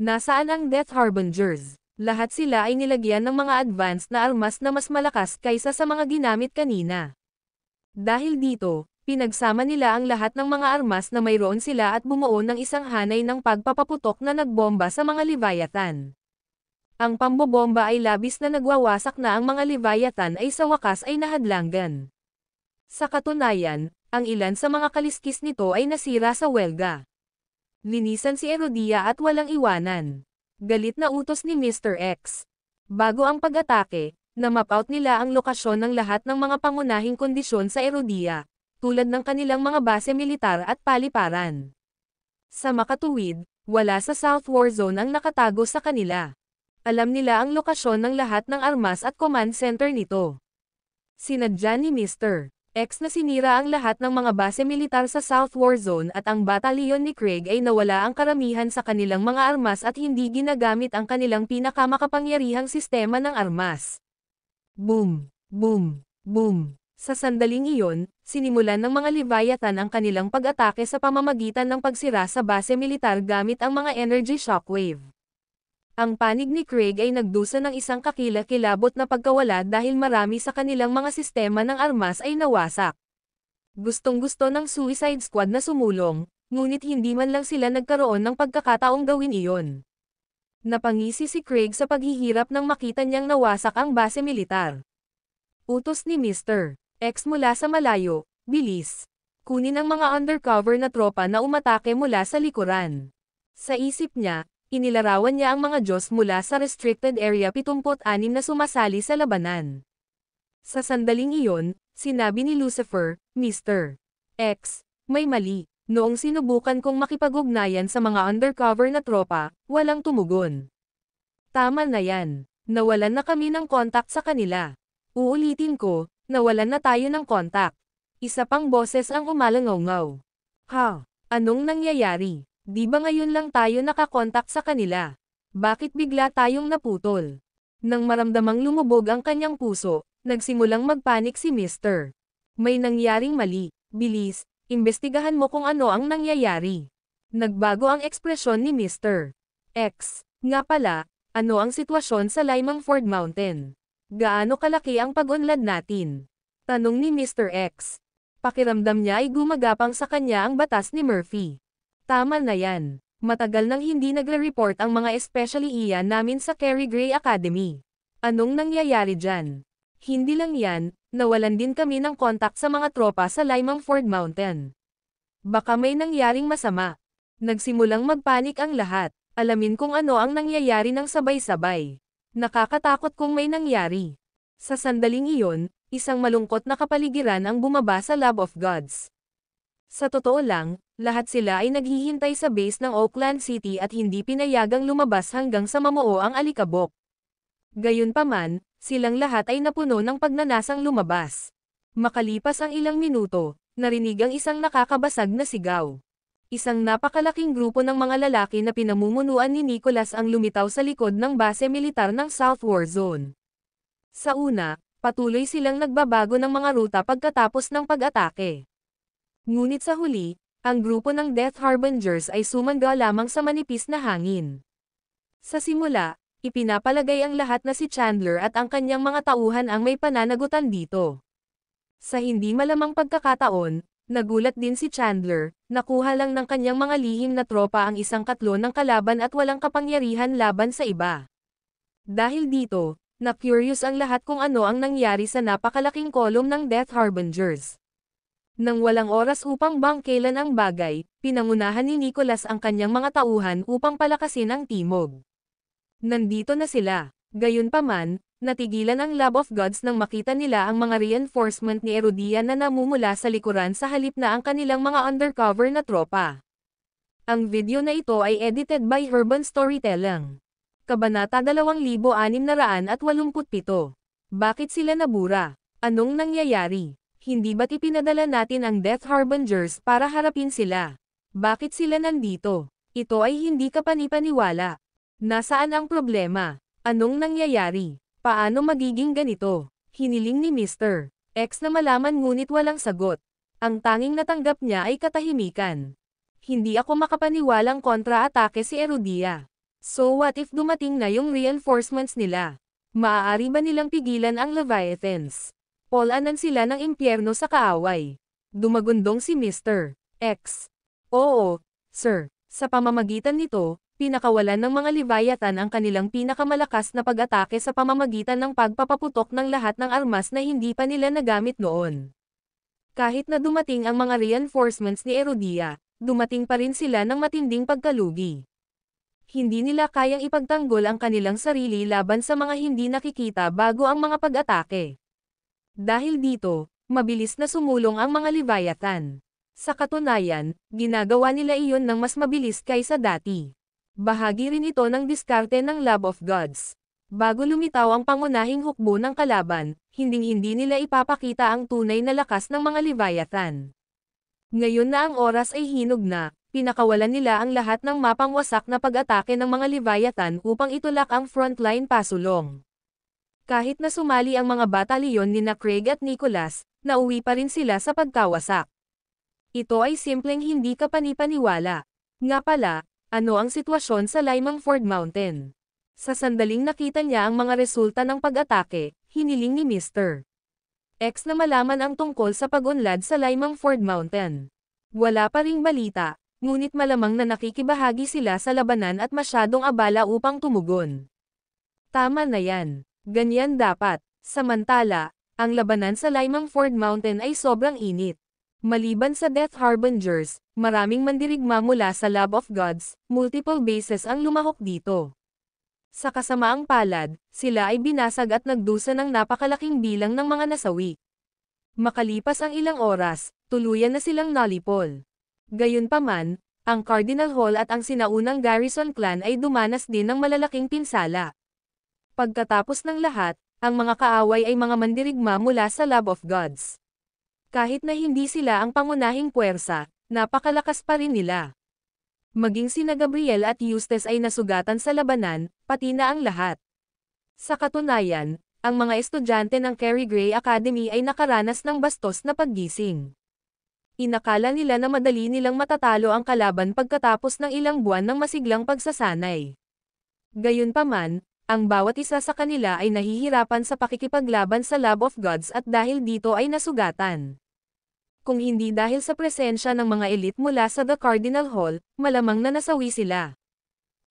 Nasaan ang Death Harbingers? Lahat sila ay nilagyan ng mga advanced na armas na mas malakas kaysa sa mga ginamit kanina. Dahil dito, pinagsama nila ang lahat ng mga armas na mayroon sila at bumuo ng isang hanay ng pagpapaputok na nagbomba sa mga Leviathan. Ang pambobomba ay labis na nagwawasak na ang mga Leviathan ay sa wakas ay nahadlangan. Sa katunayan, ang ilan sa mga kaliskis nito ay nasira sa welga. Linisan si Erodia at walang iwanan. Galit na utos ni Mr. X. Bago ang pag-atake, na-map out nila ang lokasyon ng lahat ng mga pangunahing kondisyon sa Erodia, tulad ng kanilang mga base militar at paliparan. Sa makatuwid, wala sa South War Zone ang nakatago sa kanila. Alam nila ang lokasyon ng lahat ng armas at command center nito. Sinadya ni Mr. X na sinira ang lahat ng mga base militar sa South War Zone at ang batalyon ni Craig ay nawala ang karamihan sa kanilang mga armas at hindi ginagamit ang kanilang pinakamakapangyarihang sistema ng armas. Boom! Boom! Boom! Sa sandaling iyon, sinimulan ng mga Leviathan ang kanilang pag-atake sa pamamagitan ng pagsira sa base militar gamit ang mga energy shockwave. Ang panig ni Craig ay nagdusa ng isang kakilakilabot na pagkawala dahil marami sa kanilang mga sistema ng armas ay nawasak. Gustong-gusto ng Suicide Squad na sumulong, ngunit hindi man lang sila nagkaroon ng pagkakataong gawin iyon. Napangisi si Craig sa paghihirap nang makita niyang nawasak ang base militar. Utos ni Mr. X mula sa malayo, bilis. Kunin ang mga undercover na tropa na umatake mula sa likuran. Sa isip niya, inilarawan niya ang mga Diyos mula sa restricted area 76 na sumasali sa labanan. Sa sandaling iyon, sinabi ni Lucifer, Mr. X, may mali. Noong sinubukan kong makipag-ugnayan sa mga undercover na tropa, walang tumugon. Tama na yan. Nawalan na kami ng kontak sa kanila. Uulitin ko, nawalan na tayo ng kontak. Isa pang boses ang umalangaw-ngaw. Ha? Anong nangyayari? Di ba ngayon lang tayo nakakontak sa kanila? Bakit bigla tayong naputol? Nang maramdamang lumubog ang kanyang puso, nagsimulang magpanik si Mr. May nangyaring mali. Bilis, imbestigahan mo kung ano ang nangyayari. Nagbago ang ekspresyon ni Mr. X. Nga pala, ano ang sitwasyon sa Limangford Mountain? Gaano kalaki ang pag-unlad natin? Tanong ni Mr. X. Pakiramdam niya ay gumagapang sa kanya ang batas ni Murphy. Tama na yan. Matagal nang hindi nagre-report ang mga especially iyan namin sa Carrie Gray Academy. Anong nangyayari dyan? Hindi lang yan, nawalan din kami ng kontak sa mga tropa sa Limangford Mountain. Baka may nangyaring masama. Nagsimulang magpanik ang lahat. Alamin kung ano ang nangyayari ng sabay-sabay. Nakakatakot kung may nangyari. Sa sandaling iyon, isang malungkot na kapaligiran ang bumaba sa Lab of Gods. Sa totoo lang, lahat sila ay naghihintay sa base ng Oakland City at hindi pinayagang lumabas hanggang sa mamuo ang alikabok. Gayunpaman, silang lahat ay napuno ng pagnanasang lumabas. Makalipas ang ilang minuto, narinig ang isang nakakabasag na sigaw. Isang napakalaking grupo ng mga lalaki na pinamumunuan ni Nicholas ang lumitaw sa likod ng base militar ng South War Zone. Sa una, patuloy silang nagbabago ng mga ruta pagkatapos ng pag-atake. Ngunit sa huli, ang grupo ng Death Harbingers ay sumangga lamang sa manipis na hangin. Sa simula, ipinapalagay ang lahat na si Chandler at ang kanyang mga tauhan ang may pananagutan dito. Sa hindi malamang pagkakataon, Nagulat din si Chandler, nakuha lang ng kanyang mga lihim na tropa ang isang katlo ng kalaban at walang kapangyarihan laban sa iba. Dahil dito, na-curious ang lahat kung ano ang nangyari sa napakalaking kolom ng Death Harbingers. Nang walang oras upang bangkelan ang bagay, pinangunahan ni Nicholas ang kanyang mga tauhan upang palakasin ang timog. Nandito na sila. Gayunpaman, natigilan ang Lab of Gods nang makita nila ang mga reinforcement ni Erudia na namumula sa likuran sa halip na ang kanilang mga undercover na tropa. Ang video na ito ay edited by Urban Storytelling. Kabanata 2687. Bakit sila nabura? Anong nangyayari? Hindi ba't ipinadala natin ang Death Harbingers para harapin sila? Bakit sila nandito? Ito ay hindi kapanipaniwala. Nasaan ang problema? Anong nangyayari? Paano magiging ganito? Hiniling ni Mr. X na malaman ngunit walang sagot. Ang tanging natanggap niya ay katahimikan. Hindi ako makapaniwalang kontra-atake si Erudia. So what if dumating na yung reinforcements nila? Maaari ba nilang pigilan ang Leviathans? Polanan sila ng impyerno sa kaaway. Dumagundong si Mr. X. Oo, sir. Sa pamamagitan nito, pinakawalan ng mga Leviathan ang kanilang pinakamalakas na pag-atake sa pamamagitan ng pagpapaputok ng lahat ng armas na hindi pa nila nagamit noon. Kahit na dumating ang mga reinforcements ni Erudia, dumating pa rin sila ng matinding pagkalugi. Hindi nila kayang ipagtanggol ang kanilang sarili laban sa mga hindi nakikita bago ang mga pag-atake. Dahil dito, mabilis na sumulong ang mga Leviathan. Sa katunayan, ginagawa nila iyon ng mas mabilis kaysa dati. Bahagi rin ito ng diskarte ng Lab of Gods. Bago lumitaw ang pangunahing hukbo ng kalaban, hinding-hindi nila ipapakita ang tunay na lakas ng mga Leviathan. Ngayon na ang oras ay hinog na, pinakawalan nila ang lahat ng mapangwasak na pag-atake ng mga Leviathan upang itulak ang frontline pasulong. Kahit na sumali ang mga batalyon ni Craig at Nicholas, nauwi pa rin sila sa pagkawasak. Ito ay simpleng hindi kapanipaniwala. Nga pala, ano ang sitwasyon sa Limangford Mountain? Sa sandaling nakita niya ang mga resulta ng pag-atake, hiniling ni Mr. X na malaman ang tungkol sa pag-unlad sa Limangford Mountain. Wala pa ring balita, ngunit malamang na nakikibahagi sila sa labanan at masyadong abala upang tumugon. Tama na yan. Ganyan dapat. Samantala, ang labanan sa Limangford Mountain ay sobrang init. Maliban sa Death Harbingers, maraming mandirigma mula sa Lab of Gods, multiple bases ang lumahok dito. Sa kasamaang palad, sila ay binasag at nagdusa ng napakalaking bilang ng mga nasawi. Makalipas ang ilang oras, tuluyan na silang nalipol. Gayunpaman, ang Cardinal Hall at ang sinaunang Garrison Clan ay dumanas din ng malalaking pinsala. Pagkatapos ng lahat, ang mga kaaway ay mga mandirigma mula sa Lab of Gods. Kahit na hindi sila ang pangunahing puwersa, napakalakas pa rin nila. Maging sina Gabriel at Eustace ay nasugatan sa labanan, pati na ang lahat. Sa katunayan, ang mga estudyante ng Carey Gray Academy ay nakaranas ng bastos na paggising. Inakala nila na madali nilang matatalo ang kalaban pagkatapos ng ilang buwan ng masiglang pagsasanay. Gayunpaman, ang bawat isa sa kanila ay nahihirapan sa pakikipaglaban sa Lab of Gods at dahil dito ay nasugatan. Kung hindi dahil sa presensya ng mga elite mula sa The Cardinal Hall, malamang na nasawi sila.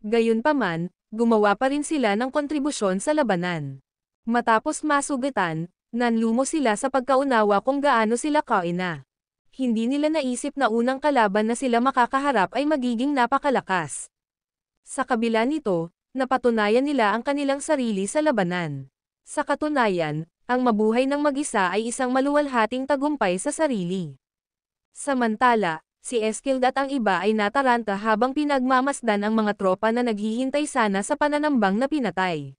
Gayunpaman, gumawa pa rin sila ng kontribusyon sa labanan. Matapos masugatan, nanlumo sila sa pagkaunawa kung gaano sila kaina. Hindi nila naisip na unang kalaban na sila makakaharap ay magiging napakalakas. Sa kabila nito, napatunayan nila ang kanilang sarili sa labanan. Sa katunayan, ang mabuhay ng mag-isa ay isang maluwalhating tagumpay sa sarili. Samantala, si Eskild at ang iba ay nataranta habang pinagmamasdan ang mga tropa na naghihintay sana sa pananambang na pinatay.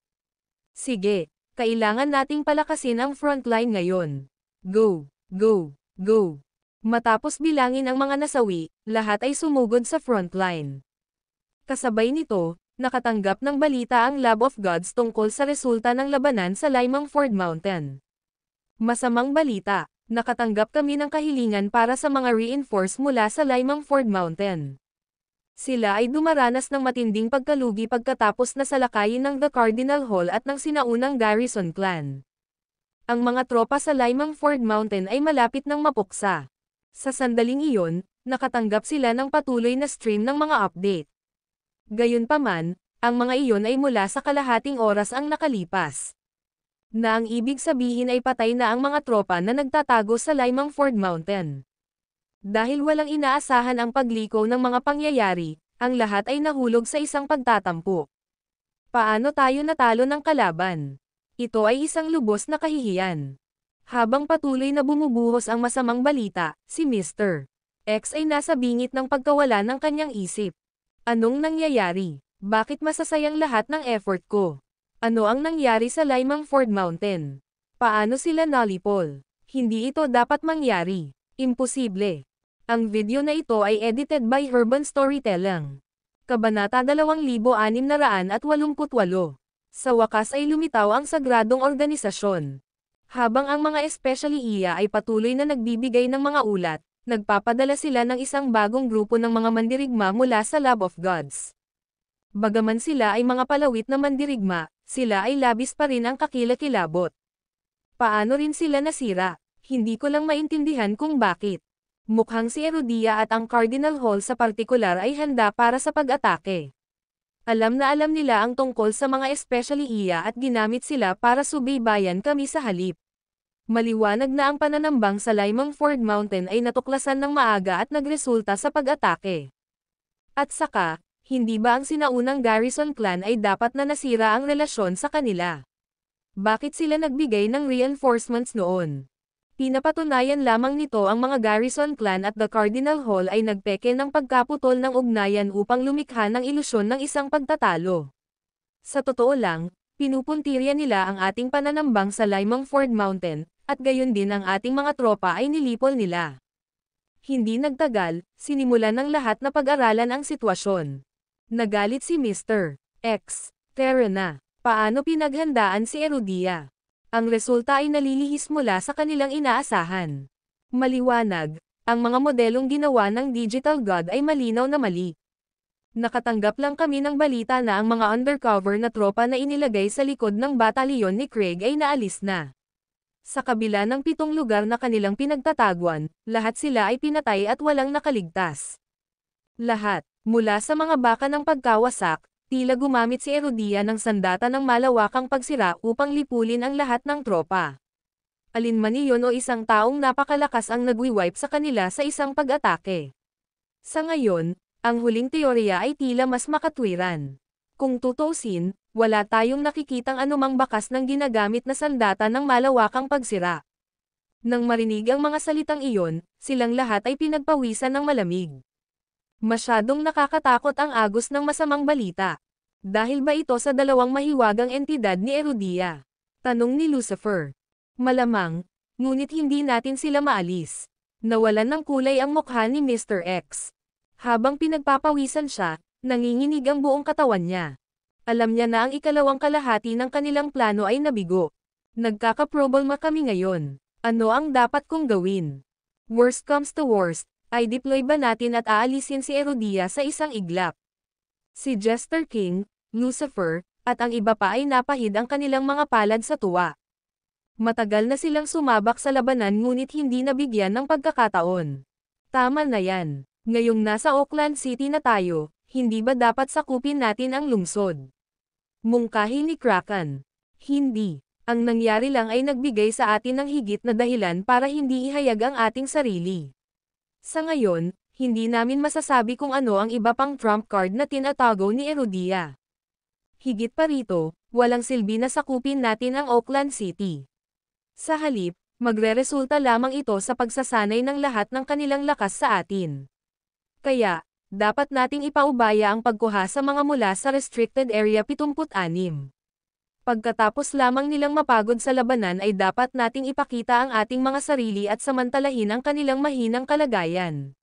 Sige, kailangan nating palakasin ang frontline ngayon. Go, go, go. Matapos bilangin ang mga nasawi, lahat ay sumugod sa frontline. Kasabay nito, nakatanggap ng balita ang Lab of Gods tungkol sa resulta ng labanan sa Limangford Mountain. Masamang balita, nakatanggap kami ng kahilingan para sa mga reinforce mula sa Limangford Mountain. Sila ay dumaranas ng matinding pagkalugi pagkatapos na salakayin ng The Cardinal Hall at ng sinaunang Garrison Clan. Ang mga tropa sa Limangford Mountain ay malapit ng mapuksa. Sa sandaling iyon, nakatanggap sila ng patuloy na stream ng mga update. Gayunpaman, ang mga iyon ay mula sa kalahating oras ang nakalipas. Na ang ibig sabihin ay patay na ang mga tropa na nagtatago sa Limangford Mountain. Dahil walang inaasahan ang pagliko ng mga pangyayari, ang lahat ay nahulog sa isang pagtatampo. Paano tayo natalo ng kalaban? Ito ay isang lubos na kahihiyan. Habang patuloy na bumubuhos ang masamang balita, si Mr. X ay nasa bingit ng pagkawala ng kanyang isip. Anong nangyayari? Bakit masasayang lahat ng effort ko? Ano ang nangyari sa Limangford Mountain? Paano sila nalipol? Hindi ito dapat mangyari. Imposible. Ang video na ito ay edited by Herban Storytelling. Kabanata 2688. Sa wakas ay lumitaw ang sagradong organisasyon. Habang ang mga especially iya ay patuloy na nagbibigay ng mga ulat, nagpapadala sila ng isang bagong grupo ng mga mandirigma mula sa Lab of Gods. Bagaman sila ay mga palawit na mandirigma, sila ay labis pa rin ang kakilakilabot. Paano rin sila nasira? Hindi ko lang maintindihan kung bakit. Mukhang si Erudia at ang Cardinal Hall sa partikular ay handa para sa pag-atake. Alam na alam nila ang tungkol sa mga especially iya at ginamit sila para subaybayan kami sa halip. Maliwanag na ang pananambang sa Limangford Mountain ay natuklasan ng maaga at nagresulta sa pag-atake. At saka, hindi ba ang sinaunang Garrison clan ay dapat na nasira ang relasyon sa kanila? Bakit sila nagbigay ng reinforcements noon? Pinapatunayan lamang nito ang mga Garrison clan at the Cardinal Hall ay nagpeke ng pagkaputol ng ugnayan upang lumikha ng ilusyon ng isang pagtatalo. Sa totoo lang, pinupuntirya nila ang ating pananambang sa Limangford Mountain, at gayon din ang ating mga tropa ay nilipol nila. Hindi nagtagal, sinimulan ng lahat na pag-aralan ang sitwasyon. Nagalit si Mr. X. Tara na. Paano pinaghandaan si Erudia? Ang resulta ay nalilihis mula sa kanilang inaasahan. Maliwanag, ang mga modelong ginawa ng Digital God ay malinaw na mali. Nakatanggap lang kami ng balita na ang mga undercover na tropa na inilagay sa likod ng batalyon ni Craig ay naalis na. Sa kabila ng 7 lugar na kanilang pinagtataguan, lahat sila ay pinatay at walang nakaligtas. Lahat, mula sa mga baka ng pagkawasak, tila gumamit si Erudia ng sandata ng malawakang pagsira upang lipulin ang lahat ng tropa. Alinman iyon o isang taong napakalakas ang nagwi-wipe sa kanila sa isang pag-atake. Sa ngayon, ang huling teorya ay tila mas makatwiran. Kung tutuusin, wala tayong nakikitang anumang bakas ng ginagamit na sandata ng malawakang pagsira. Nang marinig ang mga salitang iyon, silang lahat ay pinagpawisan ng malamig. Masyadong nakakatakot ang agos ng masamang balita. Dahil ba ito sa dalawang mahiwagang entidad ni Erudia? Tanong ni Lucifer. Malamang, ngunit hindi natin sila maalis. Nawalan ng kulay ang mukha ni Mr. X. Habang pinagpapawisan siya, nanginginig ang buong katawan niya. Alam niya na ang ikalawang kalahati ng kanilang plano ay nabigo. Nagkakaproblema kami ngayon. Ano ang dapat kong gawin? Worst comes to worst, ay deploy ba natin at aalisin si Erudia sa isang iglap? Si Jester King, Lucifer, at ang iba pa ay napahid ang kanilang mga palad sa tuwa. Matagal na silang sumabak sa labanan ngunit hindi nabigyan ng pagkakataon. Tama na yan. Ngayong nasa Auckland City na tayo, hindi ba dapat sakupin natin ang lungsod? Mungkahi ni Kraken. Hindi. Ang nangyari lang ay nagbigay sa atin ng higit na dahilan para hindi ihayag ang ating sarili. Sa ngayon, hindi namin masasabi kung ano ang iba pang trump card na tinatago ni Erudia. Higit pa rito, walang silbi na sakupin natin ang Auckland City. Sa halip, magreresulta lamang ito sa pagsasanay ng lahat ng kanilang lakas sa atin. Kaya, dapat nating ipaubaya ang pagkuha sa mga mula sa Restricted Area 76. Pagkatapos lamang nilang mapagod sa labanan ay dapat nating ipakita ang ating mga sarili at samantalahin ang kanilang mahinang kalagayan.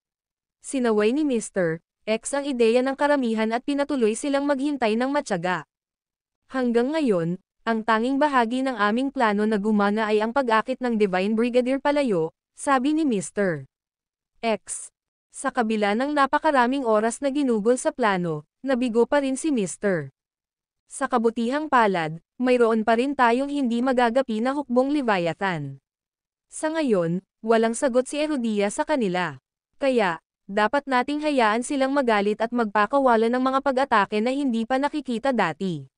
Sinaway ni Mr. X ang ideya ng karamihan at pinatuloy silang maghintay ng matyaga. Hanggang ngayon, ang tanging bahagi ng aming plano na gumana ay ang pag-akit ng Divine Brigadier palayo, sabi ni Mr. X. Sa kabila ng napakaraming oras na ginugol sa plano, nabigo pa rin si Mr. Sa kabutihang palad, mayroon pa rin tayong hindi magagapi na hukbong Leviathan. Sa ngayon, Walang sagot si Erudia sa kanila. Kaya, dapat nating hayaan silang magalit at magpakawala ng mga pag-atake na hindi pa nakikita dati.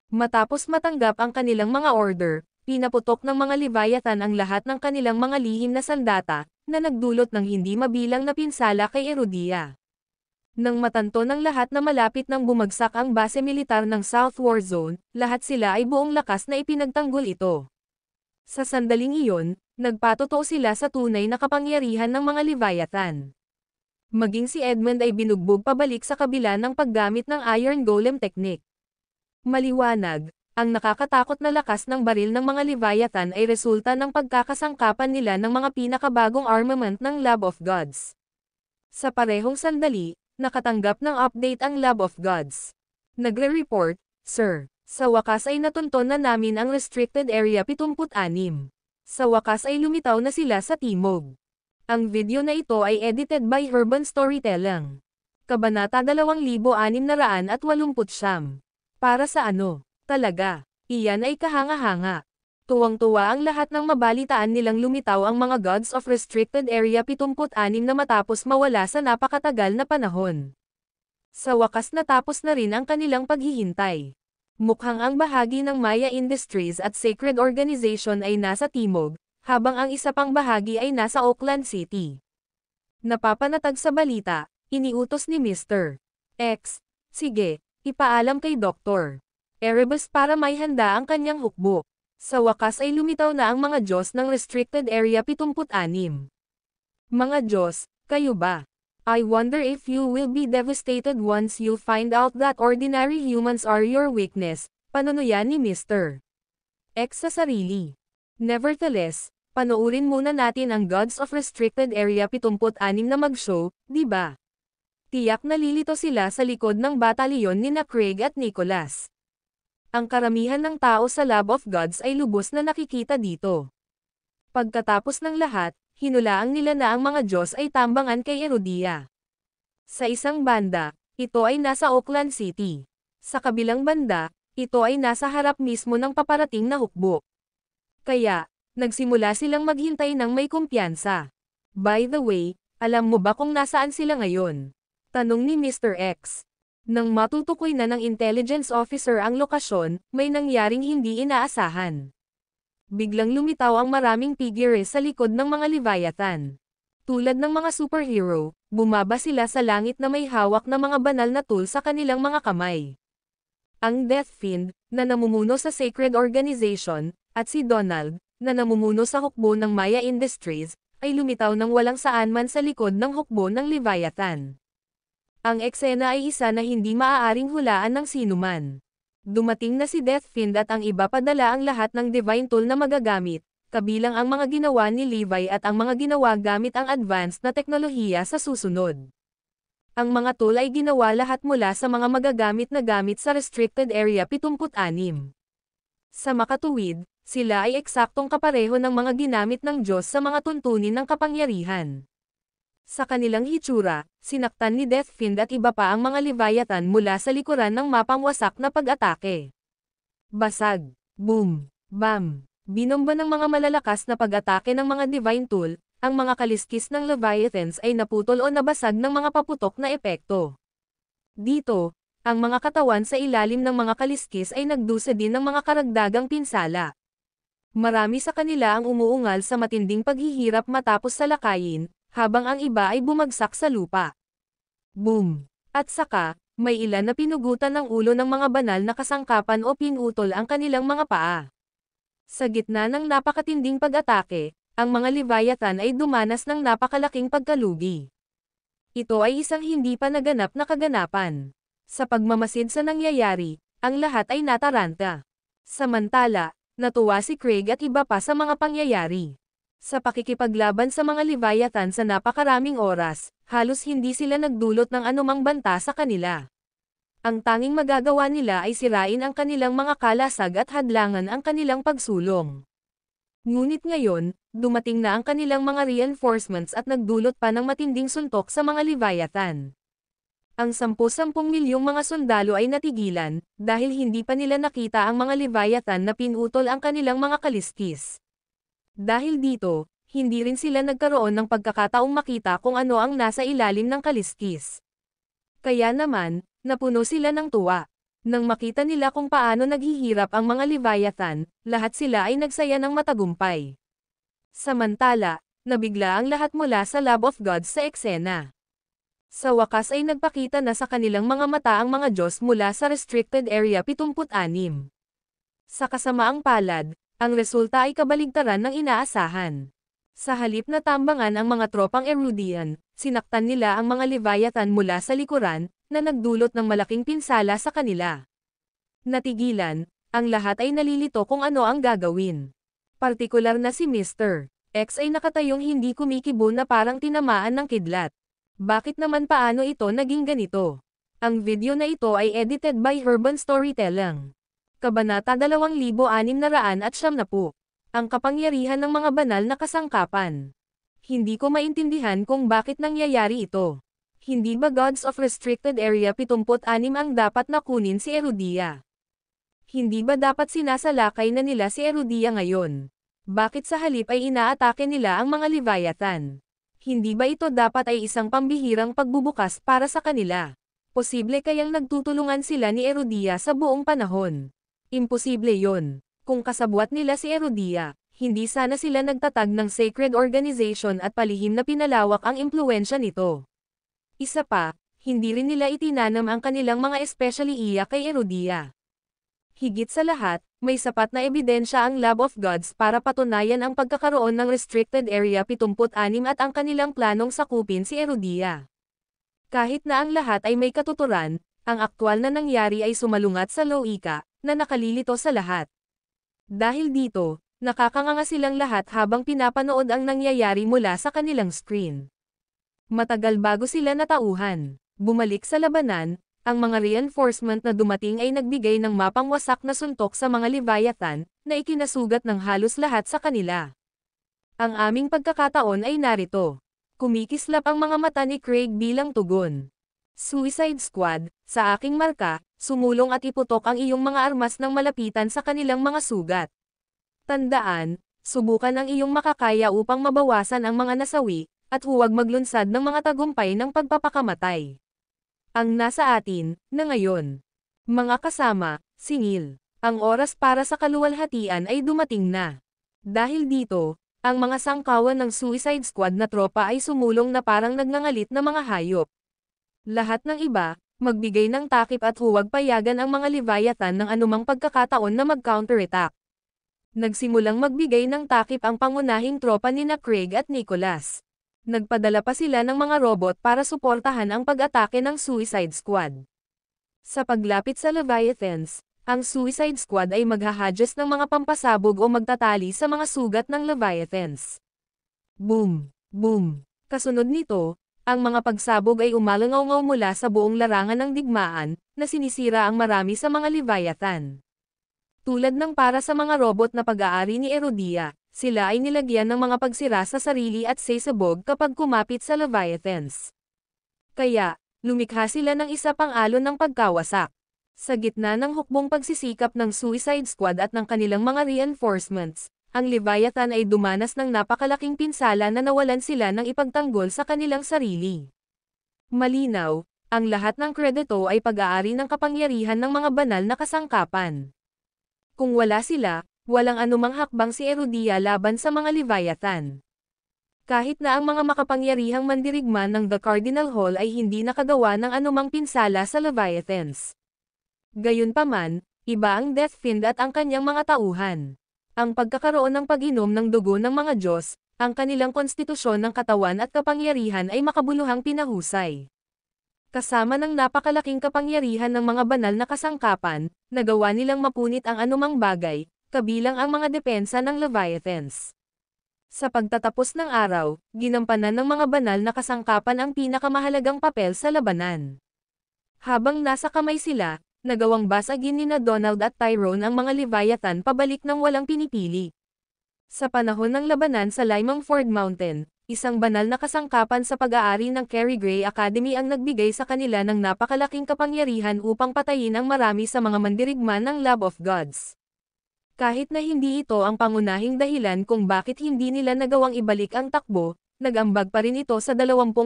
Matapos matanggap ang kanilang mga order, pinaputok ng mga Leviathan ang lahat ng kanilang mga lihim na sandata, na nagdulot ng hindi mabilang na pinsala kay Erudia. Nang matanto ng lahat na malapit nang bumagsak ang base militar ng South War Zone, lahat sila ay buong lakas na ipinagtanggol ito. Sa sandaling iyon, nagpatotoo sila sa tunay na kapangyarihan ng mga Leviathan. Maging si Edmund ay binugbog pabalik sa kabila ng paggamit ng Iron Golem technique. Maliwanag, ang nakakatakot na lakas ng baril ng mga Leviathan ay resulta ng pagkakasangkapan nila ng mga pinakabagong armament ng Lab of Gods. Sa parehong sandali, nakatanggap ng update ang Lab of Gods. Nagre-report, Sir, sa wakas ay natunton na namin ang Restricted Area 76. Sa wakas ay lumitaw na sila sa Timog. Ang video na ito ay edited by Urban Storytelling. Kabanata 2689. Para sa ano? Talaga. Iyan ay kahanga-hanga. Tuwang-tuwa ang lahat ng mabalitaan nilang lumitaw ang mga Gods of Restricted Area 76 na matapos mawala sa napakatagal na panahon. Sa wakas natapos na rin ang kanilang paghihintay. Mukhang ang bahagi ng Maya Industries at Sacred Organization ay nasa Timog, habang ang isa pang bahagi ay nasa Oakland City. Napapanatag sa balita, iniutos ni Mr. X, sige, ipaalam kay Dr. Erebus para may handa ang kanyang hukbo. Sa wakas ay lumitaw na ang mga Diyos ng Restricted Area 76. Mga Diyos, kayo ba? I wonder if you will be devastated once you find out that ordinary humans are your weakness, panunuyan ni Mr. X sa sarili. Nevertheless, panoorin muna natin ang Gods of Restricted Area 76 na mag-show, di ba? Tiyak nalilito sila sa likod ng batalyon ni na Craig at Nicholas. Ang karamihan ng tao sa Lab of Gods ay lubos na nakikita dito. Pagkatapos ng lahat, hinulaang nila na ang mga Diyos ay tambangan kay Erudia. Sa isang banda, ito ay nasa Oakland City. Sa kabilang banda, ito ay nasa harap mismo ng paparating na hukbo. Kaya, nagsimula silang maghintay ng may kumpiyansa. By the way, alam mo ba kung nasaan sila ngayon? Tanong ni Mr. X. Nang matutukoy na ng intelligence officer ang lokasyon, may nangyaring hindi inaasahan. Biglang lumitaw ang maraming figures sa likod ng mga Leviathan. Tulad ng mga superhero, bumaba sila sa langit na may hawak na mga banal na tool sa kanilang mga kamay. Ang Death Fiend, na namumuno sa Sacred Organization, at si Donald, na namumuno sa hukbo ng Maya Industries, ay lumitaw ng walang saan man sa likod ng hukbo ng Leviathan. Ang eksena ay isa na hindi maaaring hulaan ng sinuman. Dumating na si Death Fiend at ang iba padala ang lahat ng divine tool na magagamit, kabilang ang mga ginawa ni Levi at ang mga ginawa gamit ang advanced na teknolohiya sa susunod. Ang mga tool ay ginawa lahat mula sa mga magagamit na gamit sa Restricted Area 76. Sa makatuwid, sila ay eksaktong kapareho ng mga ginamit ng Diyos sa mga tuntunin ng kapangyarihan. Sa kanilang hitsura, sinaktan ni Death Fiend at iba pa ang mga Leviathan mula sa likuran ng mapang wasak na pag-atake. Basag, boom, bam, binomba ng mga malalakas na pag-atake ng mga divine tool, ang mga kaliskis ng Leviathans ay naputol o nabasag ng mga paputok na epekto. Dito, ang mga katawan sa ilalim ng mga kaliskis ay nagdusa din ng mga karagdagang pinsala. Marami sa kanila ang umuungal sa matinding paghihirap matapos salakayin, habang ang iba ay bumagsak sa lupa. Boom! At saka, may ilan na pinugutan ng ulo ng mga banal na kasangkapan o pinutol ang kanilang mga paa. Sa gitna ng napakatinding pag-atake, ang mga Leviathan ay dumanas ng napakalaking pagkalugi. Ito ay isang hindi pa naganap na kaganapan. Sa pagmamasid sa nangyayari, ang lahat ay nataranta. Samantala, natuwa si Craig at iba pa sa mga pangyayari. Sa pakikipaglaban sa mga Leviathan sa napakaraming oras, halos hindi sila nagdulot ng anumang banta sa kanila. Ang tanging magagawa nila ay sirain ang kanilang mga kalasag at hadlangan ang kanilang pagsulong. Ngunit ngayon, dumating na ang kanilang mga reinforcements at nagdulot pa ng matinding suntok sa mga Leviathan. Ang 10-10 milyong mga sundalo ay natigilan, dahil hindi pa nila nakita ang mga Leviathan na pinutol ang kanilang mga kaliskis. Dahil dito, Hindi rin sila nagkaroon ng pagkakataong makita kung ano ang nasa ilalim ng kaliskis. Kaya naman, napuno sila ng tuwa. Nang makita nila kung paano naghihirap ang mga Leviathan, lahat sila ay nagsaya ng matagumpay. Samantala, nabigla ang lahat mula sa Lab of Gods sa eksena. Sa wakas ay nagpakita na sa kanilang mga mata ang mga Diyos mula sa Restricted Area 76. Sa kasamaang palad, ang resulta ay kabaligtaran ng inaasahan. Sa halip na tambangan ang mga tropang Erudian, sinaktan nila ang mga Leviathan mula sa likuran, na nagdulot ng malaking pinsala sa kanila. Natigilan, ang lahat ay nalilito kung ano ang gagawin. Partikular na si Mr. X ay nakatayong hindi kumikibo na parang tinamaan ng kidlat. Bakit naman paano ito naging ganito? Ang video na ito ay edited by Urban Storytelling. Kabanata 2670. Ang kapangyarihan ng mga banal na kasangkapan. Hindi ko maintindihan kung bakit nangyayari ito. Hindi ba Gods of Restricted Area 76 ang dapat na kunin si Erudia? Hindi ba dapat sinasalakay na nila si Erudia ngayon? Bakit sa halip ay inaatake nila ang mga Leviathan? Hindi ba ito dapat ay isang pambihirang pagbubukas para sa kanila? Posible kayang nagtutulungan sila ni Erudia sa buong panahon. Imposible yon. Kung kasabwat nila si Erudia, hindi sana sila nagtatag ng sacred organization at palihim na pinalawak ang impluwensya nito. Isa pa, hindi rin nila itinanam ang kanilang mga especially iya kay Erudia. Higit sa lahat, may sapat na ebidensya ang Lab of Gods para patunayan ang pagkakaroon ng Restricted Area 76 at ang kanilang planong sakupin si Erudia. Kahit na ang lahat ay may katuturan, ang aktwal na nangyari ay sumalungat sa loika, na nakalilito sa lahat. Dahil dito, nakakanganga silang lahat habang pinapanood ang nangyayari mula sa kanilang screen. Matagal bago sila natauhan. Bumalik sa labanan, ang mga reinforcement na dumating ay nagbigay ng mapangwasak na suntok sa mga Leviathan, na ikinasugat ng halos lahat sa kanila. Ang aming pagkakataon ay narito. Kumikislap ang mga mata ni Craig bilang tugon. Suicide Squad, sa aking marka, sumulong at iputok ang iyong mga armas ng malapitan sa kanilang mga sugat. Tandaan, subukan ang iyong makakaya upang mabawasan ang mga nasawi, at huwag maglunsad ng mga tagumpay ng pagpapakamatay. Ang nasa atin, na ngayon. Mga kasama, singil. Ang oras para sa kaluwalhatian ay dumating na. Dahil dito, ang mga sangkawan ng Suicide Squad na tropa ay sumulong na parang nagngangalit na mga hayop. Lahat ng iba, magbigay ng takip at huwag payagan ang mga Leviathan ng anumang pagkakataon na mag-counterattack. Nagsimulang magbigay ng takip ang pangunahing tropa nina Craig at Nicholas. Nagpadala pa sila ng mga robot para suportahan ang pag-atake ng Suicide Squad. Sa paglapit sa Leviathans, ang Suicide Squad ay maghahadjust ng mga pampasabog o magtatali sa mga sugat ng Leviathans. Boom! Boom! Kasunod nito, ang mga pagsabog ay umalangaw-ngaw mula sa buong larangan ng digmaan, na sinisira ang marami sa mga Leviathan. Tulad ng para sa mga robot na pag-aari ni Erudia, sila ay nilagyan ng mga pagsira sa sarili at sesabog kapag kumapit sa Leviathans. Kaya, lumikha sila ng isa pang alon ng pagkawasak. Sa gitna ng hukbong pagsisikap ng Suicide Squad at ng kanilang mga reinforcements, ang Leviathan ay dumanas ng napakalaking pinsala na nawalan sila ng ipagtanggol sa kanilang sarili. Malinaw, ang lahat ng kredito ay pag-aari ng kapangyarihan ng mga banal na kasangkapan. Kung wala sila, walang anumang hakbang si Erudia laban sa mga Leviathan. Kahit na ang mga makapangyarihang mandirigma ng The Cardinal Hall ay hindi nakagawa ng anumang pinsala sa Leviathans. Gayunpaman, iba ang Death Fiend at ang kanyang mga tauhan. Ang pagkakaroon ng pag-inom ng dugo ng mga Diyos, ang kanilang konstitusyon ng katawan at kapangyarihan ay makabuluhang pinahusay. Kasama ng napakalaking kapangyarihan ng mga banal na kasangkapan, nagawa nilang mapunit ang anumang bagay, kabilang ang mga depensa ng Leviathans. Sa pagtatapos ng araw, ginampanan ng mga banal na kasangkapan ang pinakamahalagang papel sa labanan. Habang nasa kamay sila, nagawang basagin nina Donald at Tyrone ang mga Leviathan pabalik ng walang pinipili. Sa panahon ng labanan sa Limangford Mountain, isang banal na kasangkapan sa pag-aari ng Carrie Gray Academy ang nagbigay sa kanila ng napakalaking kapangyarihan upang patayin ang marami sa mga mandirigma ng Lab of Gods. Kahit na hindi ito ang pangunahing dahilan kung bakit hindi nila nagawang ibalik ang takbo, nag-ambag pa rin ito sa 20%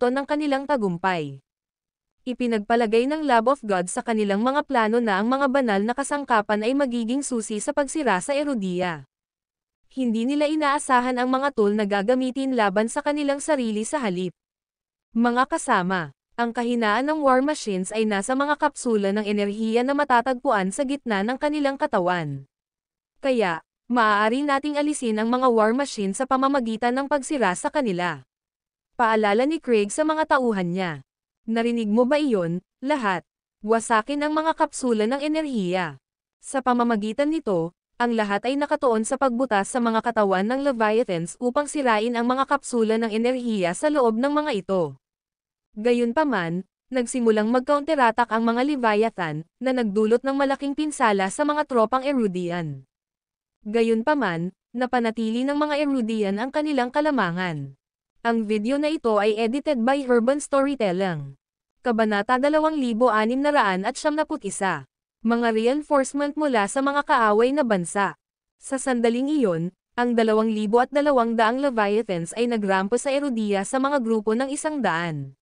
ng kanilang tagumpay. Ipinagpalagay ng Lab of God sa kanilang mga plano na ang mga banal na kasangkapan ay magiging susi sa pagsira sa Erudia. Hindi nila inaasahan ang mga tool na gagamitin laban sa kanilang sarili sa halip. Mga kasama, ang kahinaan ng war machines ay nasa mga kapsula ng enerhiya na matatagpuan sa gitna ng kanilang katawan. Kaya, maaari nating alisin ang mga war machine sa pamamagitan ng pagsira sa kanila. Paalala ni Craig sa mga tauhan niya. Narinig mo ba iyon, lahat? Wasakin ang mga kapsula ng enerhiya. Sa pamamagitan nito, ang lahat ay nakatuon sa pagbutas sa mga katawan ng Leviathans upang sirain ang mga kapsula ng enerhiya sa loob ng mga ito. Gayunpaman, nagsimulang mag-counterattack ang mga Leviathan, na nagdulot ng malaking pinsala sa mga tropang Erudian. Gayunpaman, napanatili ng mga Erudian ang kanilang kalamangan. Ang video na ito ay edited by Urban Storytelling. Kabanata 2691. Mga reinforcement mula sa mga kaaway na bansa. Sa sandaling iyon, ang 2,200 Leviathans ay nagrampo sa Erudia sa mga grupo ng 100.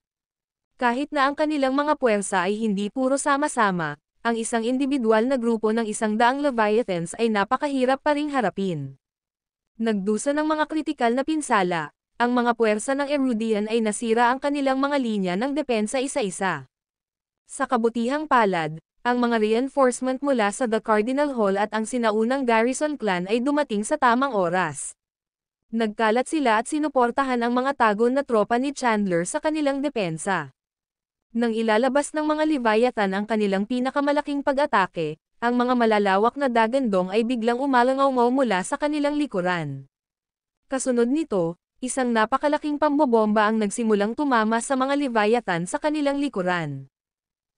Kahit na ang kanilang mga puwersa ay hindi puro sama-sama, ang isang individual na grupo ng 100 Leviathans ay napakahirap pa ring harapin. Nagdusa ng mga kritikal na pinsala, ang mga puwersa ng Erudian ay nasira ang kanilang mga linya ng depensa isa-isa. Sa kabutihang palad, ang mga reinforcement mula sa The Cardinal Hall at ang sinaunang Garrison Clan ay dumating sa tamang oras. Nagkalat sila at sinuportahan ang mga tagon na tropa ni Chandler sa kanilang depensa. Nang ilalabas ng mga Leviathan ang kanilang pinakamalaking pag-atake, ang mga malalawak na dagandong ay biglang umalangaw mula sa kanilang likuran. Kasunod nito, isang napakalaking pambobomba ang nagsimulang tumama sa mga Leviathan sa kanilang likuran.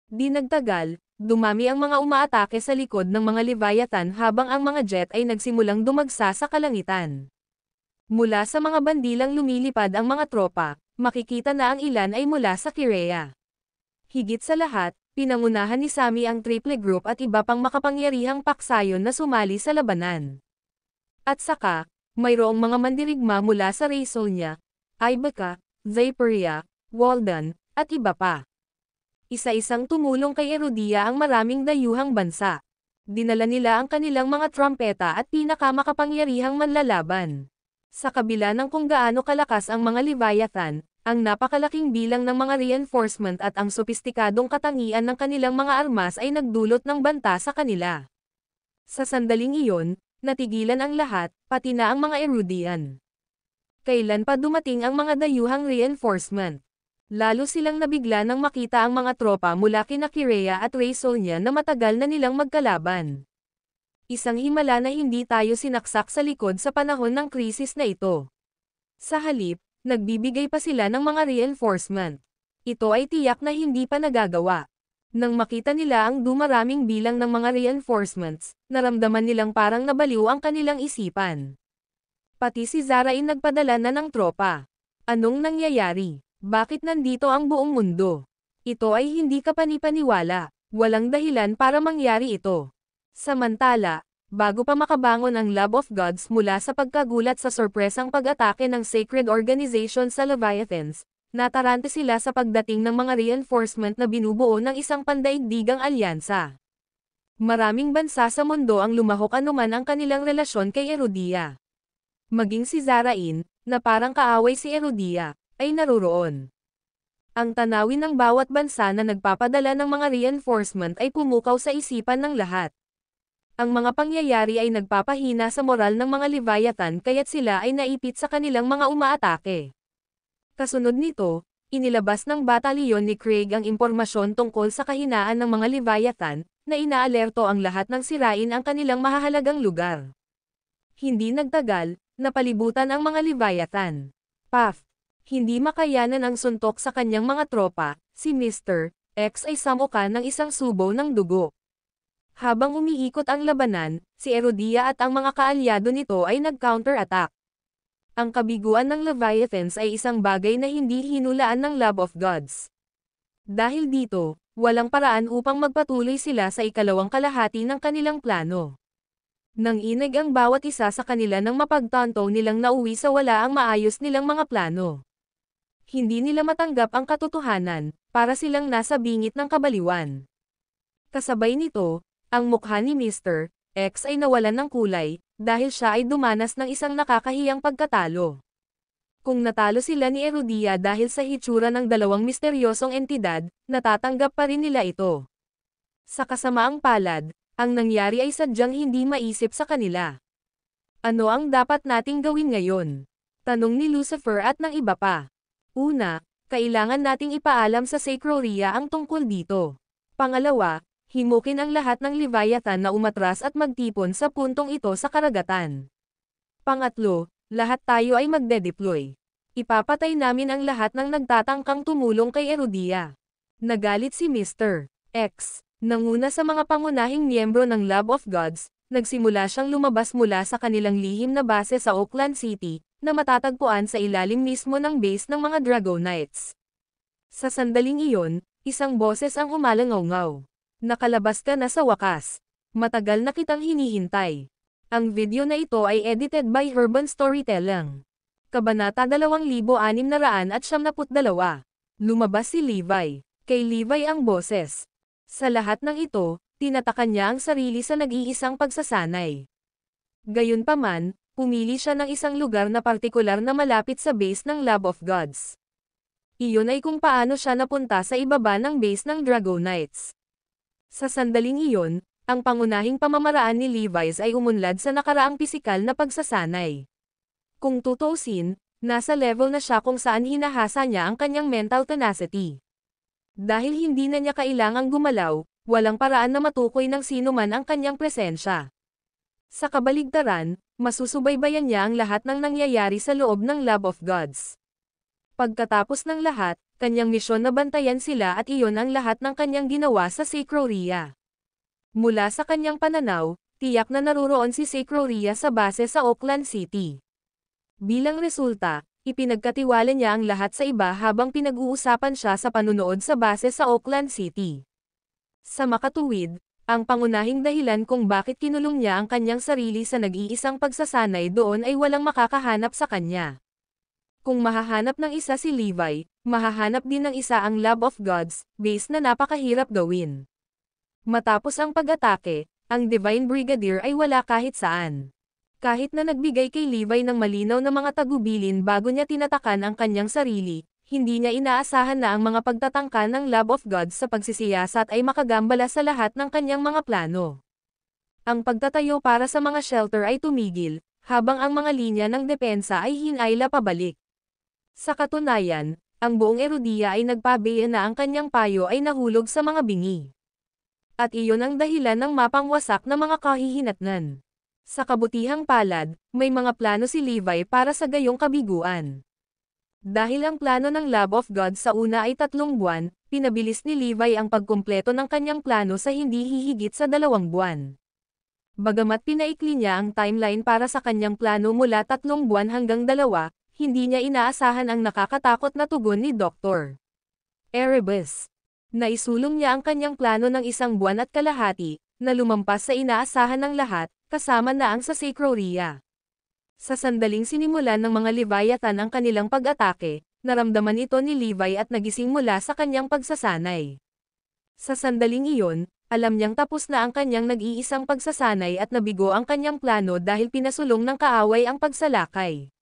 Di nagtagal, dumami ang mga umaatake sa likod ng mga Leviathan habang ang mga jet ay nagsimulang dumagsa sa kalangitan. Mula sa mga bandilang lumilipad ang mga tropa, makikita na ang ilan ay mula sa Kirea. Higit sa lahat, pinangunahan ni Sami ang Triple Group at iba pang makapangyarihang paksayon na sumali sa labanan. At saka, mayroong mga mandirigma mula sa Raysonia, Ibaka, Zaporia, Walden, at iba pa. Isa-isang tumulong kay Erudia ang maraming dayuhang bansa. Dinala nila ang kanilang mga trumpeta at pinakamakapangyarihang manlalaban. Sa kabila ng kung gaano kalakas ang mga Leviathan, ang napakalaking bilang ng mga reinforcement at ang sopistikadong katangian ng kanilang mga armas ay nagdulot ng banta sa kanila. Sa sandaling iyon, natigilan ang lahat, pati na ang mga Erudian. Kailan pa dumating ang mga dayuhang reinforcement? Lalo silang nabigla nang makita ang mga tropa mula kina Kirea at Raysonia na matagal na nilang magkalaban. Isang himala na hindi tayo sinaksak sa likod sa panahon ng krisis na ito. Sa halip, nagbibigay pa sila ng mga reinforcement. Ito ay tiyak na hindi pa nagagawa. Nang makita nila ang dumaraming bilang ng mga reinforcements, naramdaman nilang parang nabaliw ang kanilang isipan. Pati si Zarain nagpadala na ng tropa. Anong nangyayari? Bakit nandito ang buong mundo? Ito ay hindi kapani-paniwala. Walang dahilan para mangyari ito. Samantala, bago pa makabangon ang Lab of Gods mula sa pagkagulat sa sorpresang pag-atake ng Sacred Organization sa Leviathans, natarante sila sa pagdating ng mga reinforcement na binubuo ng isang pandaigdigang alyansa. Maraming bansa sa mundo ang lumahok anuman ang kanilang relasyon kay Erudia. Maging si Zarain, na parang kaaway si Erudia, ay naruroon. Ang tanawin ng bawat bansa na nagpapadala ng mga reinforcement ay pumukaw sa isipan ng lahat. Ang mga pangyayari ay nagpapahina sa moral ng mga Leviathan kaya't sila ay naipit sa kanilang mga umaatake. Kasunod nito, inilabas ng batalyon ni Craig ang impormasyon tungkol sa kahinaan ng mga Leviathan, na inaalerto ang lahat ng sirain ang kanilang mahahalagang lugar. Hindi nagtagal, napalibutan ang mga Leviathan. Puff! Hindi makayanan ang suntok sa kanyang mga tropa, si Mr. X ay samuka ng isang subo ng dugo. Habang umiikot ang labanan, si Erudia at ang mga kaalyado nito ay nag-counter-attack. Ang kabiguan ng Leviathans ay isang bagay na hindi hinulaan ng Lab of Gods. Dahil dito, walang paraan upang magpatuloy sila sa ikalawang kalahati ng kanilang plano. Nanginig ang bawat isa sa kanila nang mapagtanto nilang nauwi sa wala ang maayos nilang mga plano. Hindi nila matanggap ang katotohanan, para silang nasa bingit ng kabaliwan. Kasabay nito, ang mukha ni Mr. X ay nawalan ng kulay, dahil siya ay dumanas ng isang nakakahiyang pagkatalo. Kung natalo sila ni Erudia dahil sa hitsura ng dalawang misteryosong entidad, natatanggap pa rin nila ito. Sa kasamaang palad, ang nangyari ay sadyang hindi maisip sa kanila. Ano ang dapat nating gawin ngayon? Tanong ni Lucifer at ng iba pa. Una, kailangan nating ipaalam sa Sacroria ang tungkol dito. Pangalawa, himukin ang lahat ng Leviathan na umatras at magtipon sa puntong ito sa karagatan. Pangatlo, lahat tayo ay magde-deploy. Ipapatay namin ang lahat ng nagtatangkang tumulong kay Erudia. Nagalit si Mr. X. Nanguna sa mga pangunahing miyembro ng Lab of Gods, nagsimula siyang lumabas mula sa kanilang lihim na base sa Oakland City, na matatagpuan sa ilalim mismo ng base ng mga Dragonites. Sa sandaling iyon, isang boses ang umalangaw-ngaw. Nakalabas ka na sa wakas. Matagal na kitang hinihintay. Ang video na ito ay edited by Urban Storytelling. Kabanata 2672. Lumabas si Levi. Kay Levi ang boses. Sa lahat ng ito, tinatakan niya ang sarili sa nag-iisang pagsasanay. Gayunpaman, pumili siya ng isang lugar na partikular na malapit sa base ng Lab of Gods. Iyon ay kung paano siya napunta sa ibaba ng base ng Dragonites. Sa sandaling iyon, ang pangunahing pamamaraan ni Levi's ay umunlad sa nakaraang pisikal na pagsasanay. Kung tutuusin, nasa level na siya kung saan hinahasa niya ang kanyang mental tenacity. Dahil hindi na niya kailangang gumalaw, walang paraan na matukoy ng sino man ang kanyang presensya. Sa kabaligtaran, masusubaybayan niya ang lahat ng nangyayari sa loob ng Lab of Gods. Pagkatapos ng lahat, kanyang misyon na bantayan sila at iyon ang lahat ng kanyang ginawa sa Sacroria. Mula sa kanyang pananaw, tiyak na naruroon si Sacroria sa base sa Oakland City. Bilang resulta, ipinagkatiwala niya ang lahat sa iba habang pinag-uusapan siya sa panunood sa base sa Oakland City. Sa makatuwid, ang pangunahing dahilan kung bakit kinulong niya ang kanyang sarili sa nag-iisang pagsasanay doon ay walang makakahanap sa kanya. Kung mahahanap ng isa si Levi, mahahanap din ng isa ang Lab of Gods, base na napakahirap gawin. Matapos ang pag-atake, ang Divine Brigadier ay wala kahit saan. Kahit na nagbigay kay Levi ng malinaw na mga tagubilin bago niya tinatakan ang kanyang sarili, hindi niya inaasahan na ang mga pagtatangka ng Lab of Gods sa pagsisiyasat ay makagambala sa lahat ng kanyang mga plano. Ang pagtatayo para sa mga shelter ay tumigil, habang ang mga linya ng depensa ay hinayla pabalik. Sa katunayan, ang buong Erudia ay nagpabiya na ang kanyang payo ay nahulog sa mga bingi. At iyon ang dahilan ng mapangwasak na mga kahihinatnan. Sa kabutihang palad, may mga plano si Levi para sa gayong kabiguan. Dahil ang plano ng Lab of God sa una ay 3 buwan, pinabilis ni Levi ang pagkumpleto ng kanyang plano sa hindi hihigit sa 2 buwan. Bagamat pinaikli niya ang timeline para sa kanyang plano mula 3 buwan hanggang 2, hindi niya inaasahan ang nakakatakot na tugon ni Dr. Erebus. Naisulong niya ang kanyang plano ng 1 buwan at kalahati, na lumampas sa inaasahan ng lahat, kasama na ang sa Sacroria. Sa sandaling sinimulan ng mga Leviathan ang kanilang pag-atake, naramdaman ito ni Levi at nagising mula sa kanyang pagsasanay. Sa sandaling iyon, alam niyang tapos na ang kanyang nag-iisang pagsasanay at nabigo ang kanyang plano dahil pinasulong ng kaaway ang pagsalakay.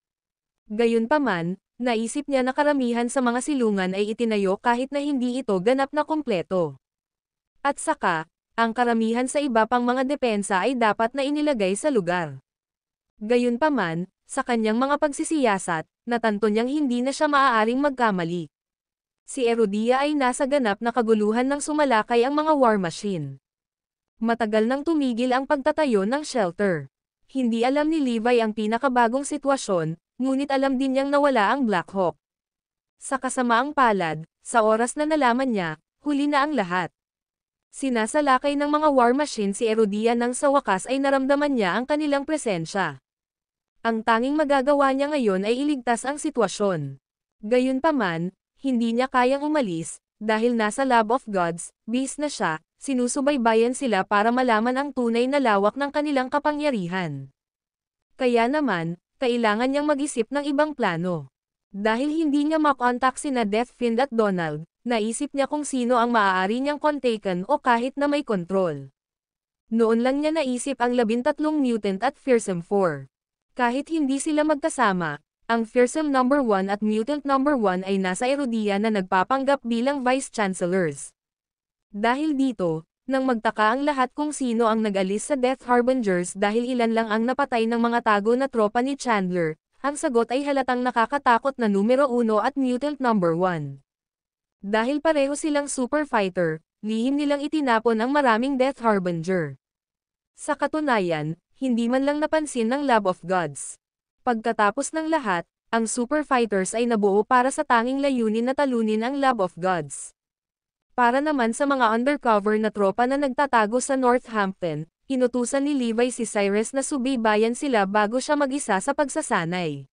Gayunpaman, naisip niya na karamihan sa mga silungan ay itinayo kahit na hindi ito ganap na kumpleto. At saka, ang karamihan sa iba pang mga depensa ay dapat na inilagay sa lugar. Gayunpaman, sa kanyang mga pagsisiyasat, natanto niyang hindi na siya maaaring magkamali. Si Erudia ay nasa ganap na kaguluhan ng sumalakay ang mga war machine. Matagal nang tumigil ang pagtatayo ng shelter. Hindi alam ni Levi ang pinakabagong sitwasyon, ngunit alam din niyang nawala ang Black Hawk. Sa kasamaang palad, sa oras na nalaman niya, huli na ang lahat. Sinasalakay ng mga war machine si Erudia nang sa wakas ay naramdaman niya ang kanilang presensya. Ang tanging magagawa niya ngayon ay iligtas ang sitwasyon. Gayunpaman, hindi niya kayang umalis, Dahil nasa Lab of Gods, base na siya, sinusubaybayan sila para malaman ang tunay na lawak ng kanilang kapangyarihan. Kaya naman, kailangan niyang mag-isip ng ibang plano. Dahil hindi niya makontak sina Deathfiend at Donald, naisip niya kung sino ang maaari niyang kontaken o kahit na may kontrol. Noon lang niya naisip ang 13 mutant at Fearsome 4. Kahit hindi sila magkasama, ang Fearsome No. 1 at Mutant No. 1 ay nasa Erudia na nagpapanggap bilang Vice Chancellors. Dahil dito, nang magtaka ang lahat kung sino ang nag-alis sa Death Harbingers dahil ilan lang ang napatay ng mga tago na tropa ni Chandler, ang sagot ay halatang nakakatakot na numero 1 at Mutant No. 1. Dahil pareho silang super fighter, lihim nilang itinapon ang maraming Death Harbinger. Sa katunayan, hindi man lang napansin ng Lab of Gods. Pagkatapos ng lahat, ang super fighters ay nabuo para sa tanging layunin na talunin ang Lab of Gods. Para naman sa mga undercover na tropa na nagtatago sa Northampton, inutusan ni Levi si Cyrus na subaybayan sila bago siya mag-isa sa pagsasanay.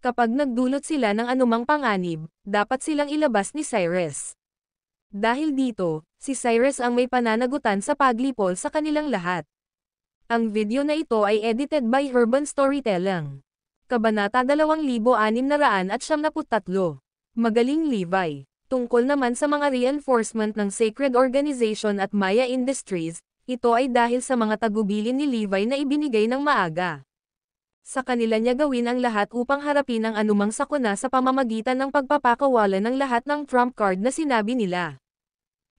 Kapag nagdulot sila ng anumang panganib, dapat silang ilabas ni Cyrus. Dahil dito, si Cyrus ang may pananagutan sa paglipol sa kanilang lahat. Ang video na ito ay edited by Urban Storytelling. Kabanata 2673. Magaling Levi. Tungkol naman sa mga reinforcement ng Sacred Organization at Maya Industries, ito ay dahil sa mga tagubilin ni Levi na ibinigay ng maaga. Sa kanila niya gawin ang lahat upang harapin ang anumang sakuna sa pamamagitan ng pagpapakawalan ng lahat ng trump card na sinabi nila.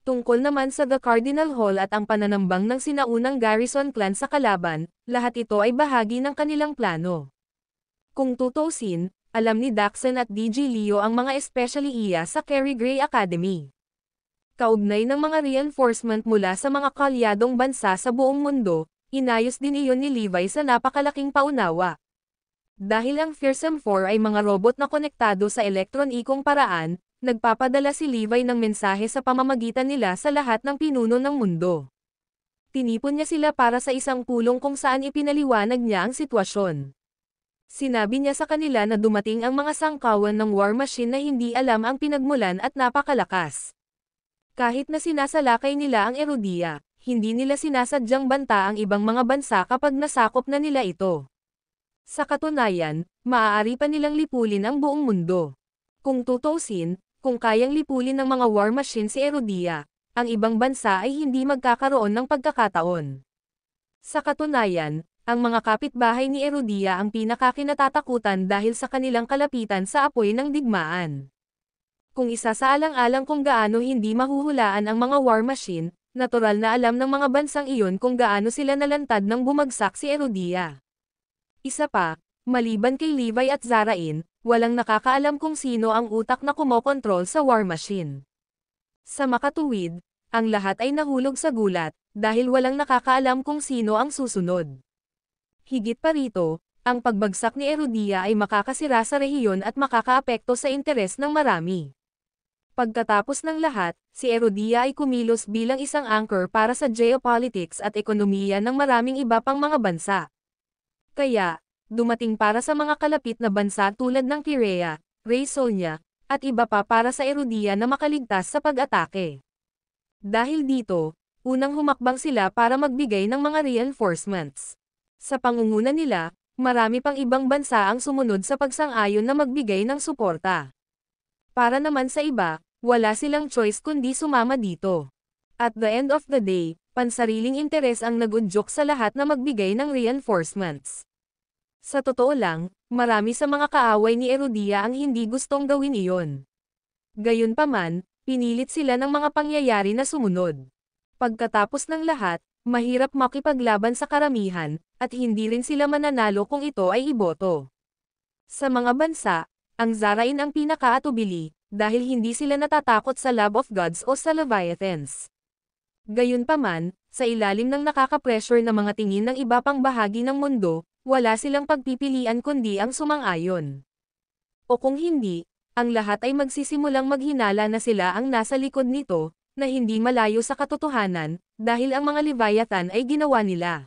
Tungkol naman sa The Cardinal Hall at ang pananambang ng sinaunang Garrison clan sa kalaban, lahat ito ay bahagi ng kanilang plano. Kung tutuusin, alam ni Daxon at DJ Leo ang mga especially iya sa Carrie Gray Academy. Kaugnay ng mga reinforcement mula sa mga kalyadong bansa sa buong mundo, inayos din iyon ni Levi sa napakalaking paunawa. Dahil ang Fearsome 4 ay mga robot na konektado sa elektronikong paraan, nagpapadala si Levi ng mensahe sa pamamagitan nila sa lahat ng pinuno ng mundo. Tinipon niya sila para sa isang pulong kung saan ipinaliwanag niya ang sitwasyon. Sinabi niya sa kanila na dumating ang mga sangkawan ng war machine na hindi alam ang pinagmulan at napakalakas. Kahit na sinasalakay nila ang Erudia, hindi nila sinasadyang banta ang ibang mga bansa kapag nasakop na nila ito. Sa katunayan, maaari pa nilang lipulin ang buong mundo. Kung tutuusin, kung kayang lipulin ng mga war machine si Erudia, ang ibang bansa ay hindi magkakaroon ng pagkakataon. Sa katunayan, ang mga kapitbahay ni Erudia ang pinakakinatatakutan dahil sa kanilang kalapitan sa apoy ng digmaan. Kung isasaalang-alang kung gaano hindi mahuhulaan ang mga war machine, natural na alam ng mga bansang iyon kung gaano sila nalantad nang bumagsak si Erudia. Isa pa, maliban kay Levi at Zarain, walang nakakaalam kung sino ang utak na kumokontrol sa war machine. Sa makatuwid, ang lahat ay nahulog sa gulat, dahil walang nakakaalam kung sino ang susunod. Higit pa rito, ang pagbagsak ni Erudia ay makakasira sa rehiyon at makakaapekto sa interes ng marami. Pagkatapos ng lahat, si Erudia ay kumilos bilang isang anchor para sa geopolitics at ekonomiya ng maraming iba pang mga bansa. Kaya, dumating para sa mga kalapit na bansa tulad ng Piraea, Raysonia, at iba pa para sa Erudia na makaligtas sa pag-atake. Dahil dito, unang humakbang sila para magbigay ng mga reinforcements. Sa pangunguna nila, marami pang ibang bansa ang sumunod sa pagsang-ayon na magbigay ng suporta. Para naman sa iba, wala silang choice kundi sumama dito. At the end of the day, pansariling interes ang nag-udyok sa lahat na magbigay ng reinforcements. Sa totoo lang, marami sa mga kaaway ni Erudia ang hindi gustong gawin iyon. Gayunpaman, pinilit sila ng mga pangyayari na sumunod. Pagkatapos ng lahat, mahirap makipaglaban sa karamihan, at hindi rin sila mananalo kung ito ay iboto. Sa mga bansa, ang Zarain ang pinakaatubili, dahil hindi sila natatakot sa Lab of Gods o sa Leviathans. Gayunpaman, sa ilalim ng nakaka-pressure na mga tingin ng iba pang bahagi ng mundo, wala silang pagpipilian kundi ang sumang-ayon. O kung hindi, ang lahat ay magsisimulang maghinala na sila ang nasa likod nito, na hindi malayo sa katotohanan, dahil ang mga Leviathan ay ginawa nila.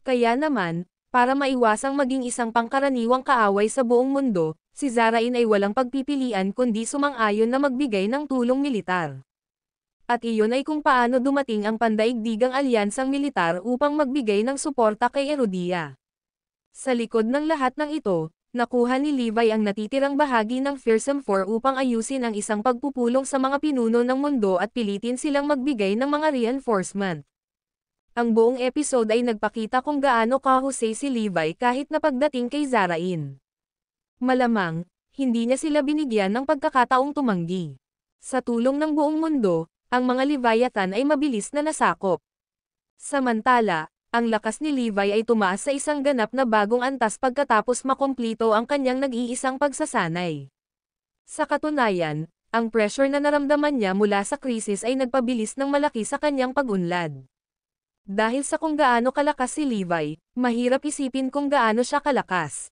Kaya naman, Para maiwasang maging isang pangkaraniwang kaaway sa buong mundo, si Zarain ay walang pagpipilian kundi sumang-ayon na magbigay ng tulong militar. At iyon ay kung paano dumating ang pandaigdigang alyansang militar upang magbigay ng suporta kay Erudia. Sa likod ng lahat ng ito, nakuha ni Levi ang natitirang bahagi ng Fearsome Four upang ayusin ang isang pagpupulong sa mga pinuno ng mundo at pilitin silang magbigay ng mga reinforcement. Ang buong episode ay nagpakita kung gaano kahusay si Levi kahit na pagdating kay Zarain. Malamang, hindi niya sila binigyan ng pagkakataong tumanggi. Sa tulong ng buong mundo, ang mga Leviathan ay mabilis na nasakop. Samantala, ang lakas ni Levi ay tumaas sa isang ganap na bagong antas pagkatapos makumplito ang kanyang nag-iisang pagsasanay. Sa katunayan, ang pressure na naramdaman niya mula sa krisis ay nagpabilis ng malaki sa kanyang pag-unlad. Dahil sa kung gaano kalakas si Levi, mahirap isipin kung gaano siya kalakas.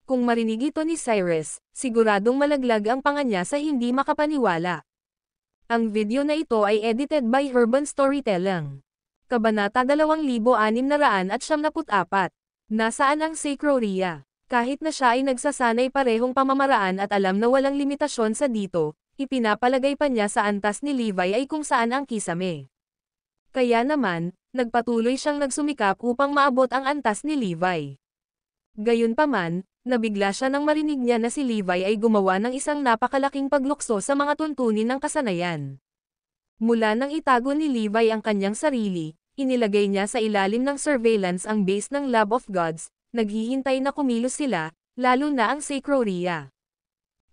Kung marinig ito ni Cyrus, siguradong malaglag ang panga niya sa hindi makapaniwala. Ang video na ito ay edited by Urban Storytelling. Kabanata 2674. Nasaan ang Sacroria? Kahit na siya ay nagsasanay parehong pamamaraan at alam na walang limitasyon sa dito, ipinapalagay pa niya sa antas ni Levi ay kung saan ang kisame. Kaya naman, nagpatuloy siyang nagsumikap upang maabot ang antas ni Levi. Gayunpaman, nabigla siya nang marinig niya na si Levi ay gumawa ng isang napakalaking paglukso sa mga tuntunin ng kasanayan. Mula nang itago ni Levi ang kanyang sarili, inilagay niya sa ilalim ng surveillance ang base ng Lab of Gods, naghihintay na kumilos sila, lalo na ang Sacroria.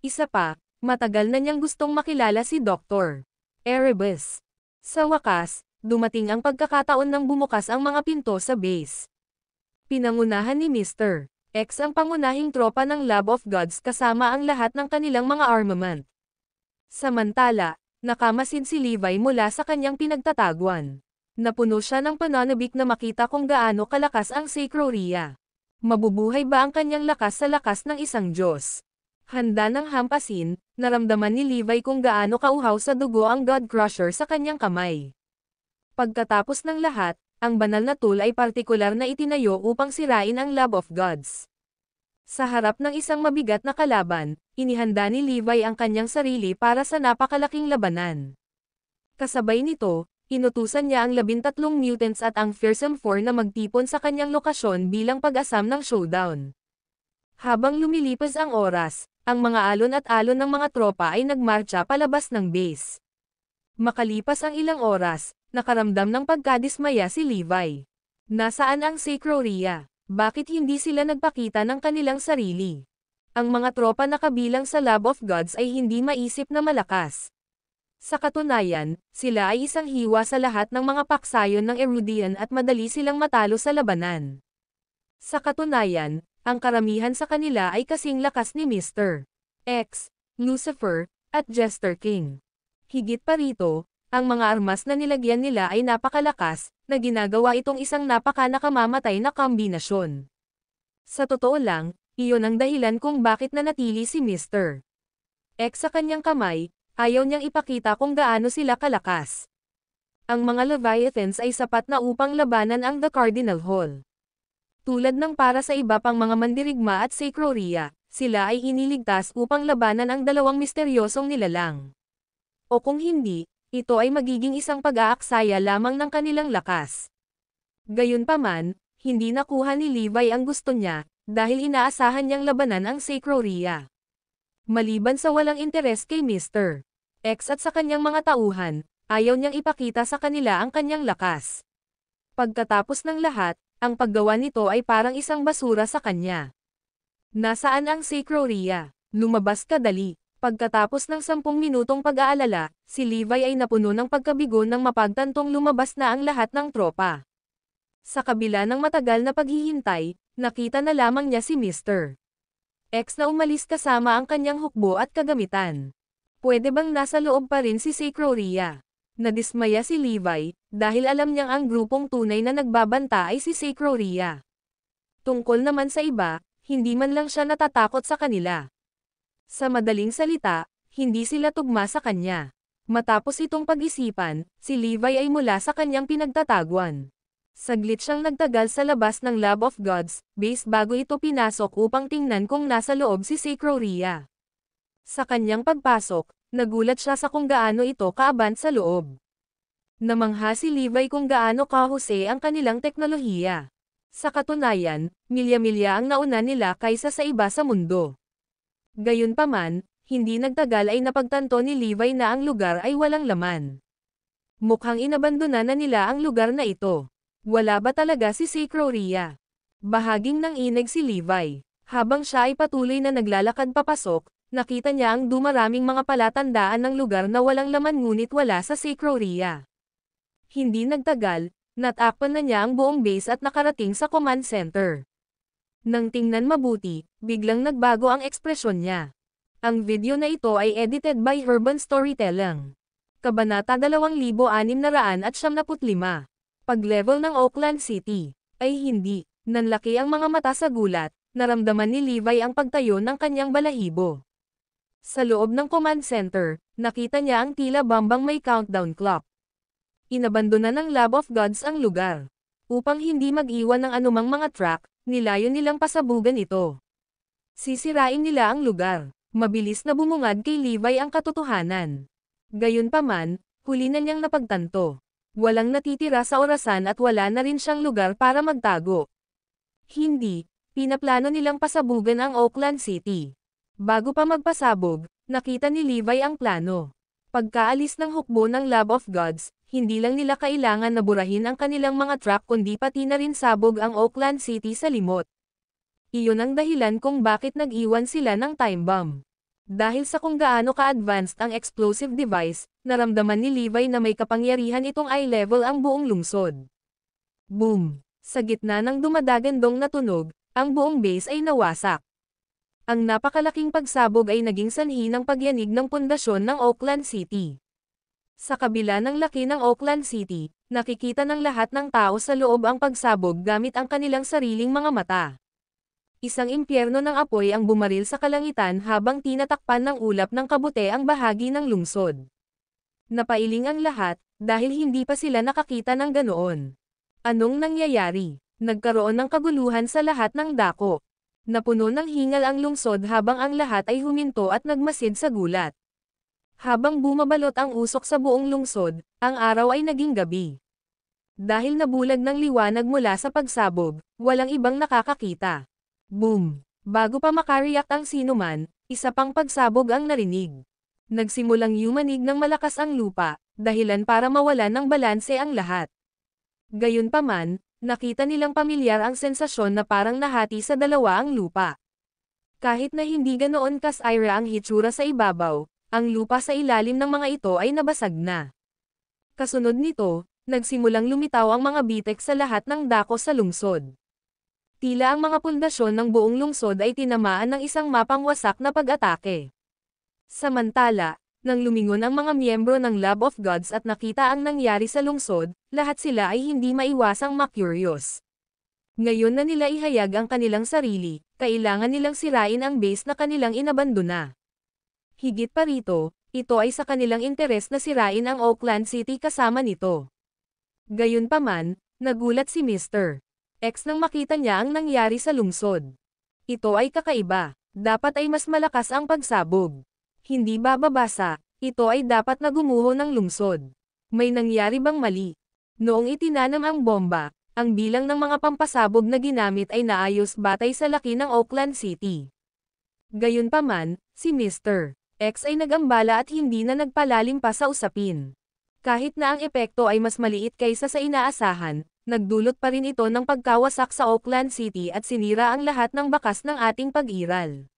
Isa pa, matagal na niyang gustong makilala si Dr. Erebus. Sa wakas, dumating ang pagkakataon nang bumukas ang mga pinto sa base. Pinangunahan ni Mr. X ang pangunahing tropa ng Lab of Gods kasama ang lahat ng kanilang mga armament. Samantala, nakamasid si Levi mula sa kanyang pinagtataguan. Napuno siya ng pananabik na makita kung gaano kalakas ang Sacroria. Mabubuhay ba ang kanyang lakas sa lakas ng isang Diyos? Handa ng hampasin, naramdaman ni Levi kung gaano kauhaw sa dugo ang God Crusher sa kanyang kamay. Pagkatapos ng lahat, ang banal na tool ay partikular na itinayo upang sirain ang Lab of Gods. Sa harap ng isang mabigat na kalaban, inihanda ni Levi ang kanyang sarili para sa napakalaking labanan. Kasabay nito, inutusan niya ang 13 mutants at ang Fearsome Four na magtipon sa kanyang lokasyon bilang pag-asam ng showdown. Habang lumilipas ang oras, ang mga alon at alon ng mga tropa ay nagmarcha palabas ng base. Makalipas ang ilang oras, nakaramdam ng pagkadismaya si Levi. Nasaan ang Sacroria? Bakit hindi sila nagpakita ng kanilang sarili? Ang mga tropa na kabilang sa Lab of Gods ay hindi maisip na malakas. Sa katunayan, sila ay isang hiwa sa lahat ng mga paksayon ng Erudian at madali silang matalo sa labanan. Sa katunayan, ang karamihan sa kanila ay kasing lakas ni Mr. X, Lucifer, at Jester King. Higit pa rito, ang mga armas na nilagyan nila ay napakalakas, na ginagawa itong isang napakanakamamatay na kombinasyon. Sa totoo lang, iyon ang dahilan kung bakit nanatili si Mr. X sa kanyang kamay. Ayaw niyang ipakita kung gaano sila kalakas. Ang mga Leviathans ay sapat na upang labanan ang The Cardinal Hall. Tulad ng para sa iba pang mga mandirigma at Sacroria, sila ay iniligtas upang labanan ang dalawang misteryosong nilalang. O kung hindi, ito ay magiging isang pag-aaksaya lamang ng kanilang lakas. Gayunpaman, hindi nakuha ni Levi ang gusto niya, dahil inaasahan niyang labanan ang Sacroria. Maliban sa walang interes kay Mr. X at sa kanyang mga tauhan, ayaw niyang ipakita sa kanila ang kanyang lakas. Pagkatapos ng lahat, ang paggawa nito ay parang isang basura sa kanya. Nasaan ang Sacroria? Lumabas ka dali. Pagkatapos ng 10 minutong pag-aalala, si Levi ay napuno ng pagkabigo nang mapagtantong lumabas na ang lahat ng tropa. Sa kabila ng matagal na paghihintay, nakita na lamang niya si Mr. X na umalis kasama ang kanyang hukbo at kagamitan. Pwede bang nasa loob pa rin si Sacroria? Nadismaya si Levi, dahil alam niyang ang grupong tunay na nagbabanta ay si Sacroria. Tungkol naman sa iba, hindi man lang siya natatakot sa kanila. Sa madaling salita, hindi sila tugma sa kanya. Matapos itong pag-isipan, si Levi ay mula sa kanyang pinagtataguan. Saglit siyang nagtagal sa labas ng Lab of Gods base bago ito pinasok upang tingnan kung nasa loob si Secroria. Sa kanyang pagpasok, nagulat siya sa kung gaano ito kaabant sa loob. Namangha si Levi kung gaano kahusay ang kanilang teknolohiya. Sa katunayan, milya-milya ang nauna nila kaysa sa iba sa mundo. Gayunpaman, hindi nagtagal ay napagtanto ni Levi na ang lugar ay walang laman. Mukhang inabandona na nila ang lugar na ito. Wala ba talaga si Secroria? Bahaging nanginig si Levi. Habang siya ay patuloy na naglalakad papasok, nakita niya ang dumaraming mga palatandaan ng lugar na walang laman ngunit wala sa Secroria. Hindi nagtagal, natakpan na niya ang buong base at nakarating sa command center. Nang tingnan mabuti, biglang nagbago ang ekspresyon niya. Ang video na ito ay edited by Urban Storytelling. Kabanata 2675. Pag-level ng Oakland City, ay hindi, nanlaki ang mga mata sa gulat, naramdaman ni Levi ang pagtayo ng kanyang balahibo. Sa loob ng command center, nakita niya ang tila bambang may countdown clock. Inabandona ng Lab of Gods ang lugar. Upang hindi mag-iwan ng anumang mga track, nilayon nilang pasabugan ito. Sisirain nila ang lugar. Mabilis na bumungad kay Levi ang katotohanan. Gayunpaman, huli na niyang napagtanto. Walang natitira sa orasan at wala na rin siyang lugar para magtago. Hindi, pinaplano nilang pasabugan ang Oakland City. Bago pa magpasabog, nakita ni Levi ang plano. Pagkaalis ng hukbo ng Lab of Gods, hindi lang nila kailangan na burahin ang kanilang mga truck kundi pati na rin sabog ang Oakland City sa limot. Iyon ang dahilan kung bakit nag-iwan sila ng time bomb. Dahil sa kung gaano ka-advanced ang explosive device, naramdaman ni Levi na may kapangyarihan itong i-level ang buong lungsod. Boom! Sa gitna ng dumadagandong na tunog, ang buong base ay nawasak. Ang napakalaking pagsabog ay naging sanhi ng pagyanig ng pundasyon ng Oakland City. Sa kabila ng laki ng Oakland City, nakikita ng lahat ng tao sa loob ang pagsabog gamit ang kanilang sariling mga mata. Isang impyerno ng apoy ang bumaril sa kalangitan habang tinatakpan ng ulap ng kabute ang bahagi ng lungsod. Napailing ang lahat, dahil hindi pa sila nakakita ng ganoon. Anong nangyayari? Nagkaroon ng kaguluhan sa lahat ng dako. Napuno ng hingal ang lungsod habang ang lahat ay huminto at nagmasid sa gulat. Habang bumabalot ang usok sa buong lungsod, ang araw ay naging gabi. Dahil nabulag ng liwanag mula sa pagsabog, walang ibang nakakakita. Boom! Bago pa makariyak ang sinuman, isa pang pagsabog ang narinig. Nagsimulang yumanig ng malakas ang lupa, dahilan para mawalan ng balanse ang lahat. Gayunpaman, nakita nilang pamilyar ang sensasyon na parang nahati sa dalawa ang lupa. Kahit na hindi ganoon kasayra ang hitsura sa ibabaw, ang lupa sa ilalim ng mga ito ay nabasag na. Kasunod nito, nagsimulang lumitaw ang mga bitek sa lahat ng dako sa lungsod. Tila ang mga pundasyon ng buong lungsod ay tinamaan ng isang mapang wasak na pag-atake. Samantala, nang lumingon ang mga miyembro ng Lab of Gods at nakita ang nangyari sa lungsod, lahat sila ay hindi maiwasang ma-curious. Ngayon na nila ihayag ang kanilang sarili, kailangan nilang sirain ang base na kanilang inabandona. Higit pa rito, ito ay sa kanilang interes na sirain ang Oakland City kasama nito. Gayunpaman, nagulat si Mr. X nang makita niya ang nangyari sa lungsod. Ito ay kakaiba, dapat ay mas malakas ang pagsabog. Hindi bababasa, ito ay dapat na gumuho ng lungsod. May nangyari bang mali? Noong itinanam ang bomba, ang bilang ng mga pampasabog na ginamit ay naayos batay sa laki ng Oakland City. Gayunpaman, si Mr. X ay nagambala at hindi na nagpalalim pa sa usapin. Kahit na ang epekto ay mas maliit kaysa sa inaasahan, nagdulot pa rin ito ng pagkawasak sa Oakland City at sinira ang lahat ng bakas ng ating pag-iral.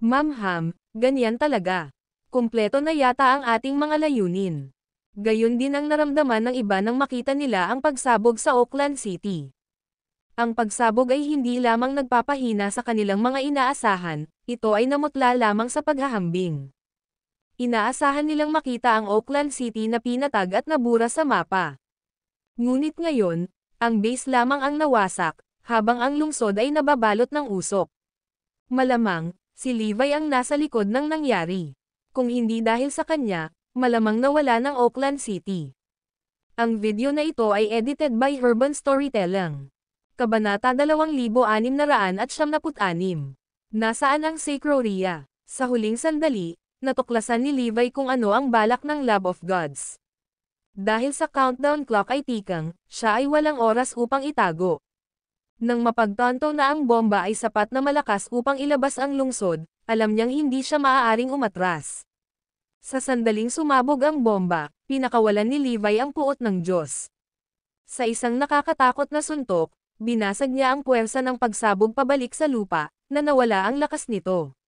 Ma'am Ham, ganyan talaga. Kumpleto na yata ang ating mga layunin. Gayon din ang naramdaman ng iba nang makita nila ang pagsabog sa Oakland City. Ang pagsabog ay hindi lamang nagpapahina sa kanilang mga inaasahan, ito ay namutla lamang sa paghahambing. Inaasahan nilang makita ang Oakland City na pinatag at nabura sa mapa. Ngunit ngayon, ang base lamang ang nawasak, habang ang lungsod ay nababalot ng usok. Malamang, si Levi ang nasa likod ng nangyari. Kung hindi dahil sa kanya, malamang nawala ng Oakland City. Ang video na ito ay edited by Urban Storytelling. Kabanata 2696. Nasaan ang Sacroria? Sa huling sandali, natuklasan ni Levi kung ano ang balak ng Lab of Gods. Dahil sa countdown clock ay tikang, siya ay walang oras upang itago. Nang mapagtanto na ang bomba ay sapat na malakas upang ilabas ang lungsod, alam niyang hindi siya maaaring umatras. Sa sandaling sumabog ang bomba, pinakawalan ni Levi ang puot ng Diyos. Sa isang nakakatakot na suntok, binasag niya ang puwersa ng pagsabog pabalik sa lupa, na nawala ang lakas nito.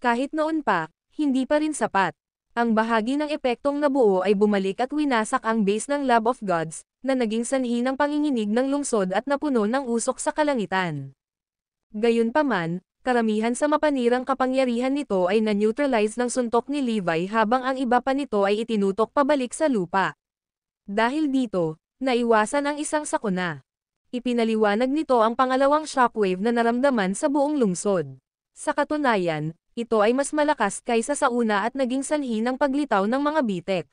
Kahit noon pa, hindi pa rin sapat. Ang bahagi ng epektong nabuo ay bumalik at winasak ang base ng Lab of Gods, na naging sanhi ng panginginig ng lungsod at napuno ng usok sa kalangitan. Gayunpaman, karamihan sa mapanirang kapangyarihan nito ay na-neutralize ng suntok ni Levi habang ang iba pa nito ay itinutok pabalik sa lupa. Dahil dito, naiwasan ang isang sakuna. Ipinaliwanag nito ang pangalawang shockwave na naramdaman sa buong lungsod. Sa katunayan, ito ay mas malakas kaysa sa una at naging sanhi ng paglitaw ng mga bitek.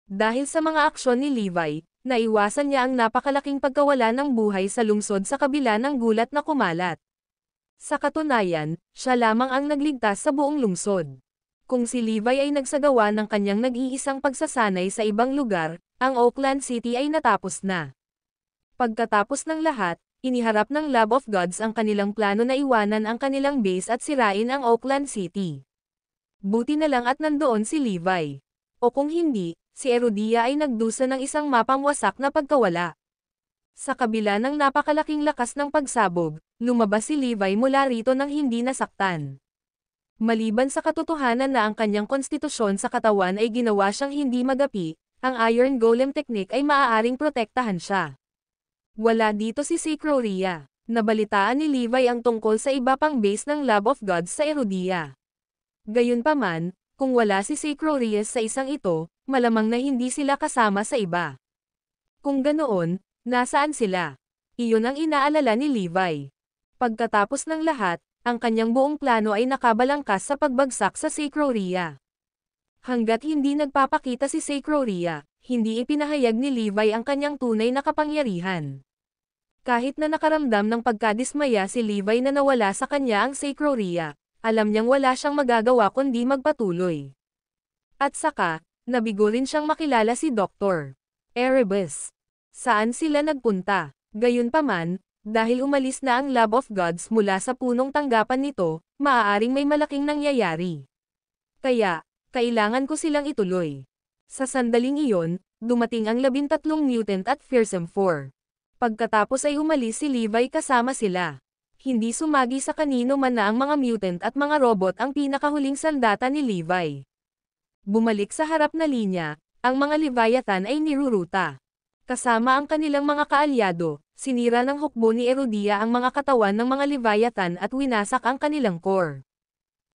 Dahil sa mga aksyon ni Levi, naiwasan niya ang napakalaking pagkawala ng buhay sa lungsod sa kabila ng gulat na kumalat. Sa katunayan, siya lamang ang nagligtas sa buong lungsod. Kung si Levi ay nagsagawa ng kanyang nag-iisang pagsasanay sa ibang lugar, ang Oakland City ay natapos na. Pagkatapos ng lahat, iniharap ng Lab of Gods ang kanilang plano na iwanan ang kanilang base at sirain ang Oakland City. Buti na lang at nandoon si Levi. O kung hindi, si Erudia ay nagdusa ng isang mapang wasak na pagkawala. Sa kabila ng napakalaking lakas ng pagsabog, lumabas si Levi mula rito nang hindi nasaktan. Maliban sa katotohanan na ang kanyang konstitusyon sa katawan ay ginawa siyang hindi magapi, ang Iron Golem technique ay maaaring protektahan siya. Wala dito si Sacroria. Nabalitaan ni Levi ang tungkol sa iba pang base ng Lab of Gods sa Erudia. Gayunpaman, kung wala si Sacroria sa isang ito, malamang na hindi sila kasama sa iba. Kung ganoon, nasaan sila? Iyon ang inaalala ni Levi. Pagkatapos ng lahat, ang kanyang buong plano ay nakabalangkas sa pagbagsak sa Sacroria. Hanggat hindi nagpapakita si Sacroria, hindi ipinahayag ni Levi ang kanyang tunay na kapangyarihan. Kahit na nakaramdam ng pagkadismaya si Levi na nawala sa kanya ang Sacroria, alam niyang wala siyang magagawa kundi magpatuloy. At saka, nabigo rin siyang makilala si Dr. Erebus. Saan sila nagpunta? Gayunpaman, dahil umalis na ang Lab of Gods mula sa punong tanggapan nito, maaaring may malaking nangyayari. Kaya, kailangan ko silang ituloy. Sa sandaling iyon, dumating ang 13 mutant at fearsome 4. Pagkatapos ay umalis si Levi kasama sila. Hindi sumagi sa kanino man na ang mga mutant at mga robot ang pinakahuling sandata ni Levi. Bumalik sa harap na linya, ang mga Leviathan ay niruruta. Kasama ang kanilang mga kaalyado, sinira ng hukbo ni Erudia ang mga katawan ng mga Leviathan at winasak ang kanilang core.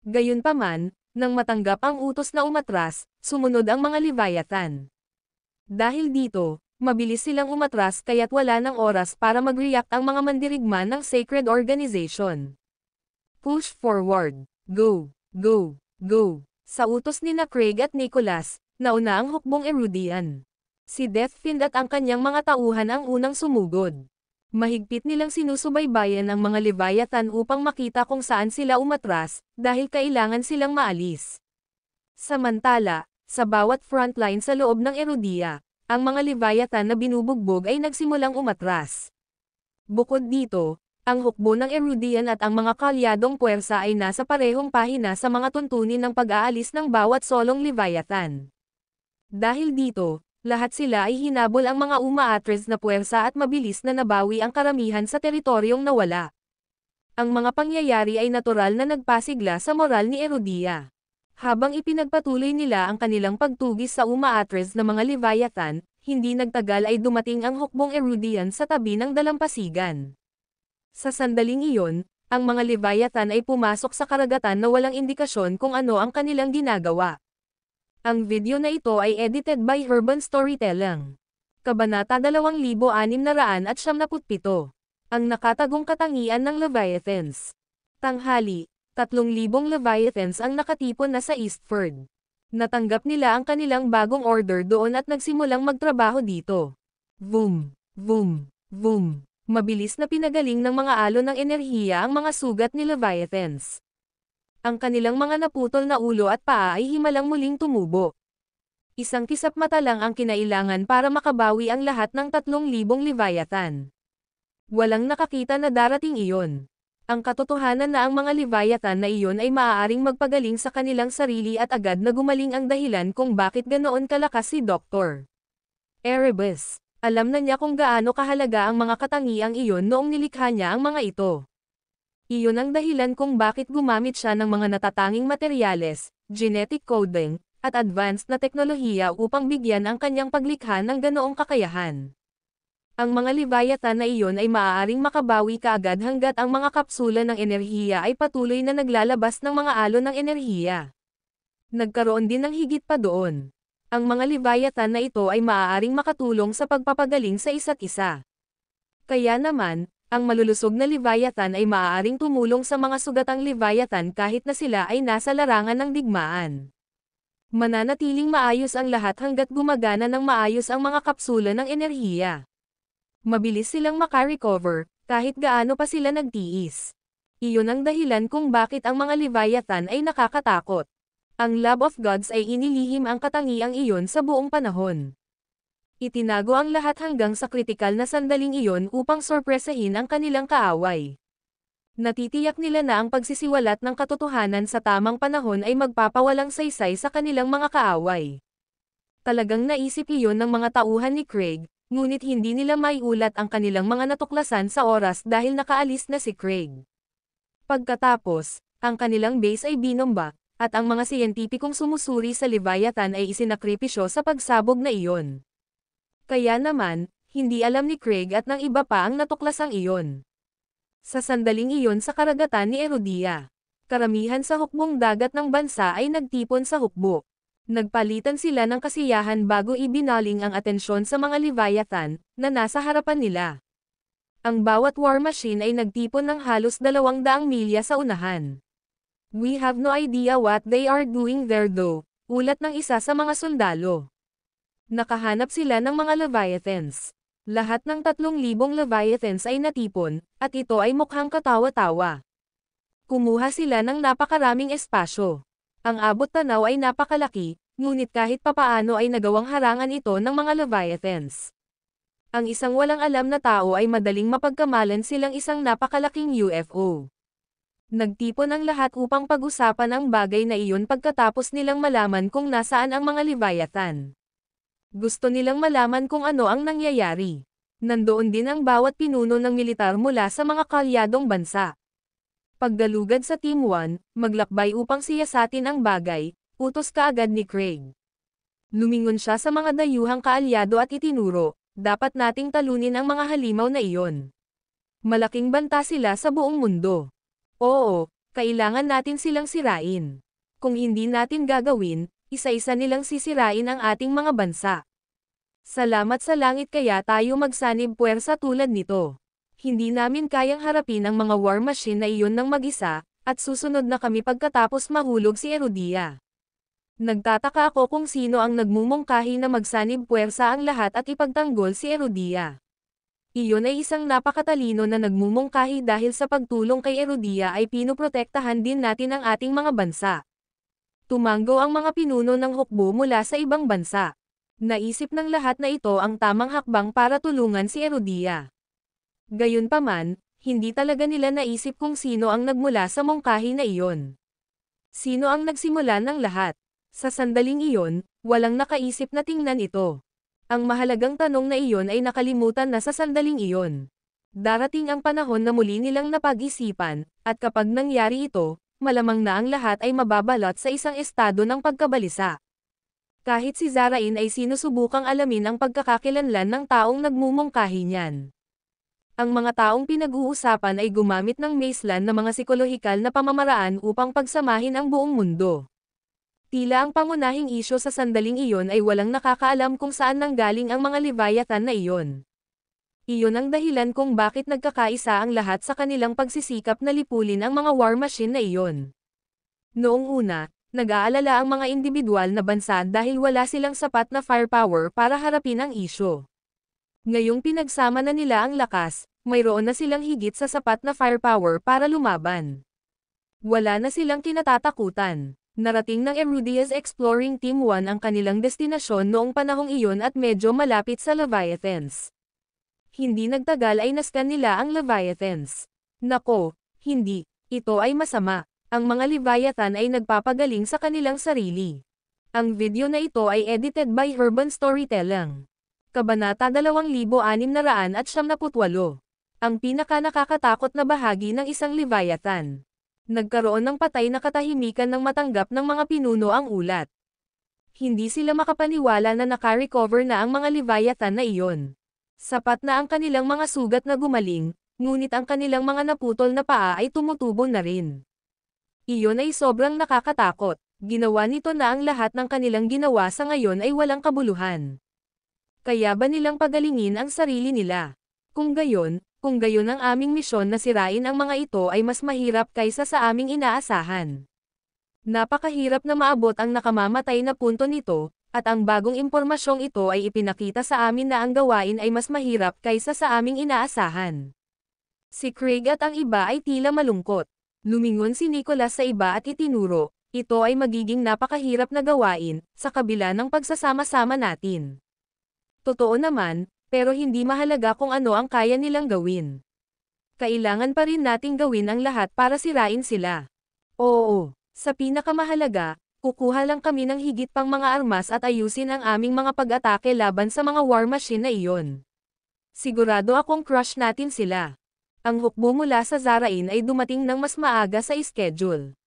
Gayunpaman, nang matanggap ang utos na umatras, sumunod ang mga Leviathan. Dahil dito, mabilis silang umatras kaya't wala ng oras para mag-react ang mga mandirigma ng Sacred Organization. Push forward. Go, go, go. Sa utos ni na Craig at Nicholas, nauna ang hukbong Erudian. Si Deathfiend at ang kanyang mga tauhan ang unang sumugod. Mahigpit nilang sinusubaybayan ang mga Leviathan upang makita kung saan sila umatras, dahil kailangan silang maalis. Samantala, sa bawat frontline sa loob ng Erudia, ang mga Leviathan na binubugbog ay nagsimulang umatras. Bukod dito, ang hukbo ng Erudian at ang mga kalyadong puwersa ay nasa parehong pahina sa mga tuntunin ng pag-aalis ng bawat solong Leviathan. Dahil dito, lahat sila ay hinabol ang mga umaatres na puwersa at mabilis na nabawi ang karamihan sa teritoryong nawala. Ang mga pangyayari ay natural na nagpasigla sa moral ni Erudia. Habang ipinagpatuloy nila ang kanilang pagtugis sa umaatres na mga Leviathan, hindi nagtagal ay dumating ang hukbong Erudian sa tabi ng dalampasigan. Sa sandaling iyon, ang mga Leviathan ay pumasok sa karagatan na walang indikasyon kung ano ang kanilang ginagawa. Ang video na ito ay edited by Urban Storytelling. Kabanata 2697. Ang nakatagong katangian ng Leviathans. Tanghali, 3,000 Leviathans ang nakatipon na sa Eastford. Natanggap nila ang kanilang bagong order doon at nagsimulang magtrabaho dito. Boom! Boom! Boom! Mabilis na pinagaling ng mga alon ng enerhiya ang mga sugat ni Leviathans. Ang kanilang mga naputol na ulo at paa ay himalang muling tumubo. Isang kisap mata lang ang kinailangan para makabawi ang lahat ng 3,000 Leviathan. Walang nakakita na darating iyon. Ang katotohanan na ang mga Leviathan na iyon ay maaaring magpagaling sa kanilang sarili at agad na gumaling ang dahilan kung bakit ganoon kalakas si Dr. Erebus. Alam na niya kung gaano kahalaga ang mga katangiang iyon noong nilikha niya ang mga ito. Iyon ang dahilan kung bakit gumamit siya ng mga natatanging materyales, genetic coding, at advanced na teknolohiya upang bigyan ang kanyang paglikha ng ganoong kakayahan. Ang mga Leviathan na iyon ay maaaring makabawi kaagad hanggat ang mga kapsula ng enerhiya ay patuloy na naglalabas ng mga alon ng enerhiya. Nagkaroon din ng higit pa doon. Ang mga Leviathan na ito ay maaaring makatulong sa pagpapagaling sa isa't isa. Kaya naman, ang malulusog na Leviathan ay maaaring tumulong sa mga sugatang Leviathan kahit na sila ay nasa larangan ng digmaan. Mananatiling maayos ang lahat hanggat gumagana ng maayos ang mga kapsula ng enerhiya. Mabilis silang makarecover, kahit gaano pa sila nagtiis. Iyon ang dahilan kung bakit ang mga Leviathan ay nakakatakot. Ang Lab of Gods ay inilihim ang katangiang iyon sa buong panahon. Itinago ang lahat hanggang sa kritikal na sandaling iyon upang sorpresahin ang kanilang kaaway. Natitiyak nila na ang pagsisiwalat ng katotohanan sa tamang panahon ay magpapawalang saysay sa kanilang mga kaaway. Talagang naisip iyon ng mga tauhan ni Craig, ngunit hindi nila maiulat ang kanilang mga natuklasan sa oras dahil nakaalis na si Craig. Pagkatapos, ang kanilang base ay binomba, at ang mga siyentipikong sumusuri sa Leviathan ay isinakripisyo sa pagsabog na iyon. Kaya naman, hindi alam ni Craig at ng iba pa ang natuklasang iyon. Sa sandaling iyon sa karagatan ni Erudia, karamihan sa hukbong dagat ng bansa ay nagtipon sa hukbo. Nagpalitan sila ng kasiyahan bago ibinaling ang atensyon sa mga Leviathan na nasa harapan nila. Ang bawat war machine ay nagtipon ng halos 200 milya sa unahan. "We have no idea what they are doing there though," ulat ng isa sa mga sundalo. Nakahanap sila ng mga Leviathans. Lahat ng 3,000 Leviathans ay natipon, at ito ay mukhang katawa-tawa. Kumuha sila ng napakaraming espasyo. Ang abot tanaw ay napakalaki, ngunit kahit papaano ay nagawang harangan ito ng mga Leviathans. Ang isang walang alam na tao ay madaling mapagkamalan silang isang napakalaking UFO. Nagtipon ang lahat upang pag-usapan ang bagay na iyon pagkatapos nilang malaman kung nasaan ang mga Leviathan. Gusto nilang malaman kung ano ang nangyayari. Nandoon din ang bawat pinuno ng militar mula sa mga kalyadong bansa. Paggalugad sa Team 1, maglakbay upang siyasatin ang bagay, utos kaagad ni Craig. Lumingon siya sa mga dayuhang kaalyado at itinuro, dapat nating talunin ang mga halimaw na iyon. Malaking banta sila sa buong mundo. Oo, kailangan natin silang sirain. Kung hindi natin gagawin, isa-isa nilang sisirain ang ating mga bansa. Salamat sa langit kaya tayo magsanib puwersa tulad nito. Hindi namin kayang harapin ang mga war machine na iyon ng mag-isa, at susunod na kami pagkatapos mahulog si Erudia. Nagtataka ako kung sino ang nagmumungkahi na magsanib puwersa ang lahat at ipagtanggol si Erudia. Iyon ay isang napakatalino na nagmumungkahi dahil sa pagtulong kay Erudia ay pinoprotektahan din natin ang ating mga bansa. Tumanggo ang mga pinuno ng hukbo mula sa ibang bansa. Naisip ng lahat na ito ang tamang hakbang para tulungan si Erudia. Gayunpaman, hindi talaga nila naisip kung sino ang nagmula sa mungkahi na iyon. Sino ang nagsimula ng lahat? Sa sandaling iyon, walang nakaisip na tingnan ito. Ang mahalagang tanong na iyon ay nakalimutan na sa sandaling iyon. Darating ang panahon na muli nilang napag-isipan, at kapag nangyari ito, malamang na ang lahat ay mababalot sa isang estado ng pagkabalisa. Kahit si Zarain ay sinusubukang alamin ang pagkakakilanlan ng taong nagmumungkahi niyan. Ang mga taong pinag-uusapan ay gumamit ng Maceland na mga psikolohikal na pamamaraan upang pagsamahin ang buong mundo. Tila ang pangunahing isyo sa sandaling iyon ay walang nakakaalam kung saan nanggaling ang mga Leviathan na iyon. Iyon ang dahilan kung bakit nagkakaisa ang lahat sa kanilang pagsisikap na lipulin ang mga war machine na iyon. Noong una, Nag-aalala ang mga individual na bansa dahil wala silang sapat na firepower para harapin ang isyu. Ngayong pinagsama na nila ang lakas, mayroon na silang higit sa sapat na firepower para lumaban. Wala na silang kinatatakutan. Narating ng Erudia's Exploring Team 1 ang kanilang destinasyon noong panahong iyon at medyo malapit sa Leviathans. Hindi nagtagal ay nascan nila ang Leviathans. Nako, hindi, ito ay masama. Ang mga Leviathan ay nagpapagaling sa kanilang sarili. Ang video na ito ay edited by Urban Storytelling. Kabanata 2678. Ang pinaka-nakakatakot na bahagi ng isang Leviathan. Nagkaroon ng patay na katahimikan nang matanggap ng mga pinuno ang ulat. Hindi sila makapaniwala na naka-recover na ang mga Leviathan na iyon. Sapat na ang kanilang mga sugat na gumaling, ngunit ang kanilang mga naputol na paa ay tumutubo na rin. Iyon ay sobrang nakakatakot. Ginawa nito na ang lahat ng kanilang ginawa sa ngayon ay walang kabuluhan. Kaya ba nilang pagalingin ang sarili nila? Kung gayon ang aming misyon na sirain ang mga ito ay mas mahirap kaysa sa aming inaasahan. Napakahirap na maabot ang nakamamatay na punto nito, at ang bagong impormasyong ito ay ipinakita sa amin na ang gawain ay mas mahirap kaysa sa aming inaasahan. Si Craig at ang iba ay tila malungkot. Lumingon si Nicholas sa iba at itinuro, ito ay magiging napakahirap na gawain, sa kabila ng pagsasama-sama natin. Totoo naman, pero hindi mahalaga kung ano ang kaya nilang gawin. Kailangan pa rin nating gawin ang lahat para sirain sila. Oo, sa pinakamahalaga, kukuha lang kami ng higit pang mga armas at ayusin ang aming mga pag-atake laban sa mga war machine na iyon. Sigurado akong crush natin sila. Ang hukbo mula sa Zarain ay dumating ng mas maaga sa schedule.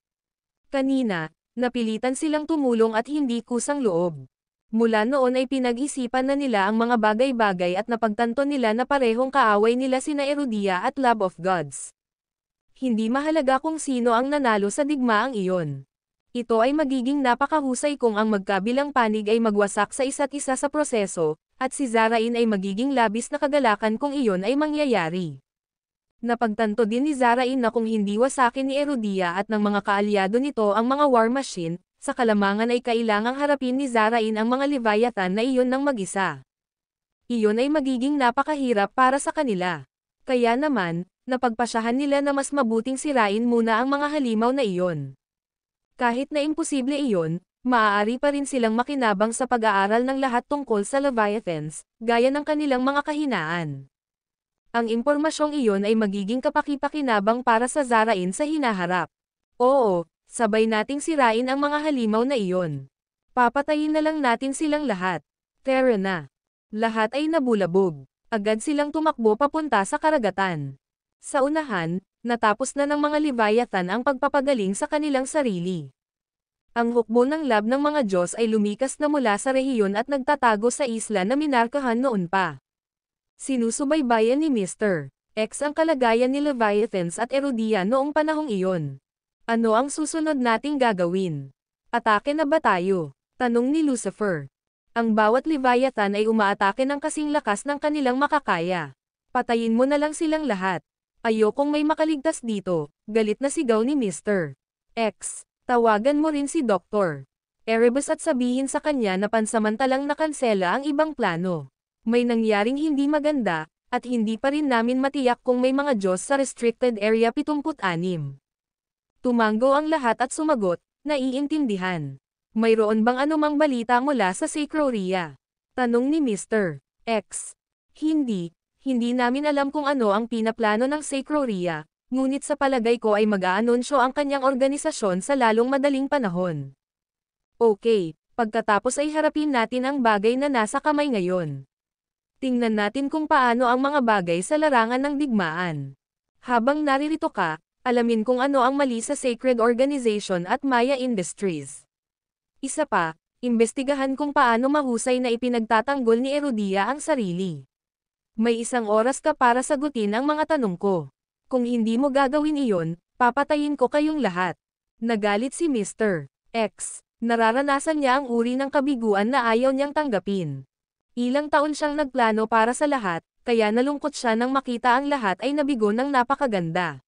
Kanina, napilitan silang tumulong at hindi kusang loob. Mula noon ay pinag-isipan na nila ang mga bagay-bagay at napagtanto nila na parehong kaaway nila sina Erudia at Love of Gods. Hindi mahalaga kung sino ang nanalo sa digmaang iyon. Ito ay magiging napakahusay kung ang magkabilang panig ay magwasak sa isa't isa sa proseso, at si Zarain ay magiging labis na kagalakan kung iyon ay mangyayari. Napagtanto din ni Zarain na kung hindi wasakin ni Erudia at ng mga kaalyado nito ang mga war machine, sa kalamangan ay kailangang harapin ni Zarain ang mga Leviathan na iyon ng mag-isa. Iyon ay magiging napakahirap para sa kanila. Kaya naman, napagpasyahan nila na mas mabuting sirain muna ang mga halimaw na iyon. Kahit na imposible iyon, maaari pa rin silang makinabang sa pag-aaral ng lahat tungkol sa Leviathans, gaya ng kanilang mga kahinaan. Ang impormasyong iyon ay magiging kapaki-pakinabang para sa Zarain sa hinaharap. Oo, sabay nating sirain ang mga halimaw na iyon. Papatayin na lang natin silang lahat. Tara na. Lahat ay nabulabog. Agad silang tumakbo papunta sa karagatan. Sa unahan, natapos na ng mga Leviathan ang pagpapagaling sa kanilang sarili. Ang hukbo ng lab ng mga Diyos ay lumikas na mula sa rehiyon at nagtatago sa isla na minarkahan noon pa. Sinusubaybayan ni Mr. X ang kalagayan ni Leviathans at Erudia noong panahong iyon. Ano ang susunod nating gagawin? Atake na ba tayo? Tanong ni Lucifer. Ang bawat Leviathan ay umaatake ng kasing lakas ng kanilang makakaya. Patayin mo na lang silang lahat. Ayokong may makaligtas dito, galit na sigaw ni Mr. X. Tawagan mo rin si Dr. Erebus at sabihin sa kanya na pansamantalang nakansela ang ibang plano. May nangyaring hindi maganda, at hindi pa rin namin matiyak kung may mga Diyos sa Restricted Area 76. Tumango ang lahat at sumagot, naiintindihan. Mayroon bang anumang balita mula sa Sacroria? Tanong ni Mr. X. Hindi namin alam kung ano ang pinaplano ng Sacroria, ngunit sa palagay ko ay mag-aanunsyo ang kanyang organisasyon sa lalong madaling panahon. Okay, pagkatapos ay harapin natin ang bagay na nasa kamay ngayon. Tingnan natin kung paano ang mga bagay sa larangan ng digmaan. Habang naririto ka, alamin kung ano ang mali sa Sacred Organization at Maya Industries. Isa pa, imbestigahan kung paano mahusay na ipinagtatanggol ni Erudia ang sarili. May 1 oras ka para sagutin ang mga tanong ko. Kung hindi mo gagawin iyon, papatayin ko kayong lahat. Nagalit si Mr. X. Nararanasan niya ang uri ng kabiguan na ayaw niyang tanggapin. Ilang taon siyang nagplano para sa lahat, kaya nalungkot siya nang makita ang lahat ay nabigo ng napakaganda.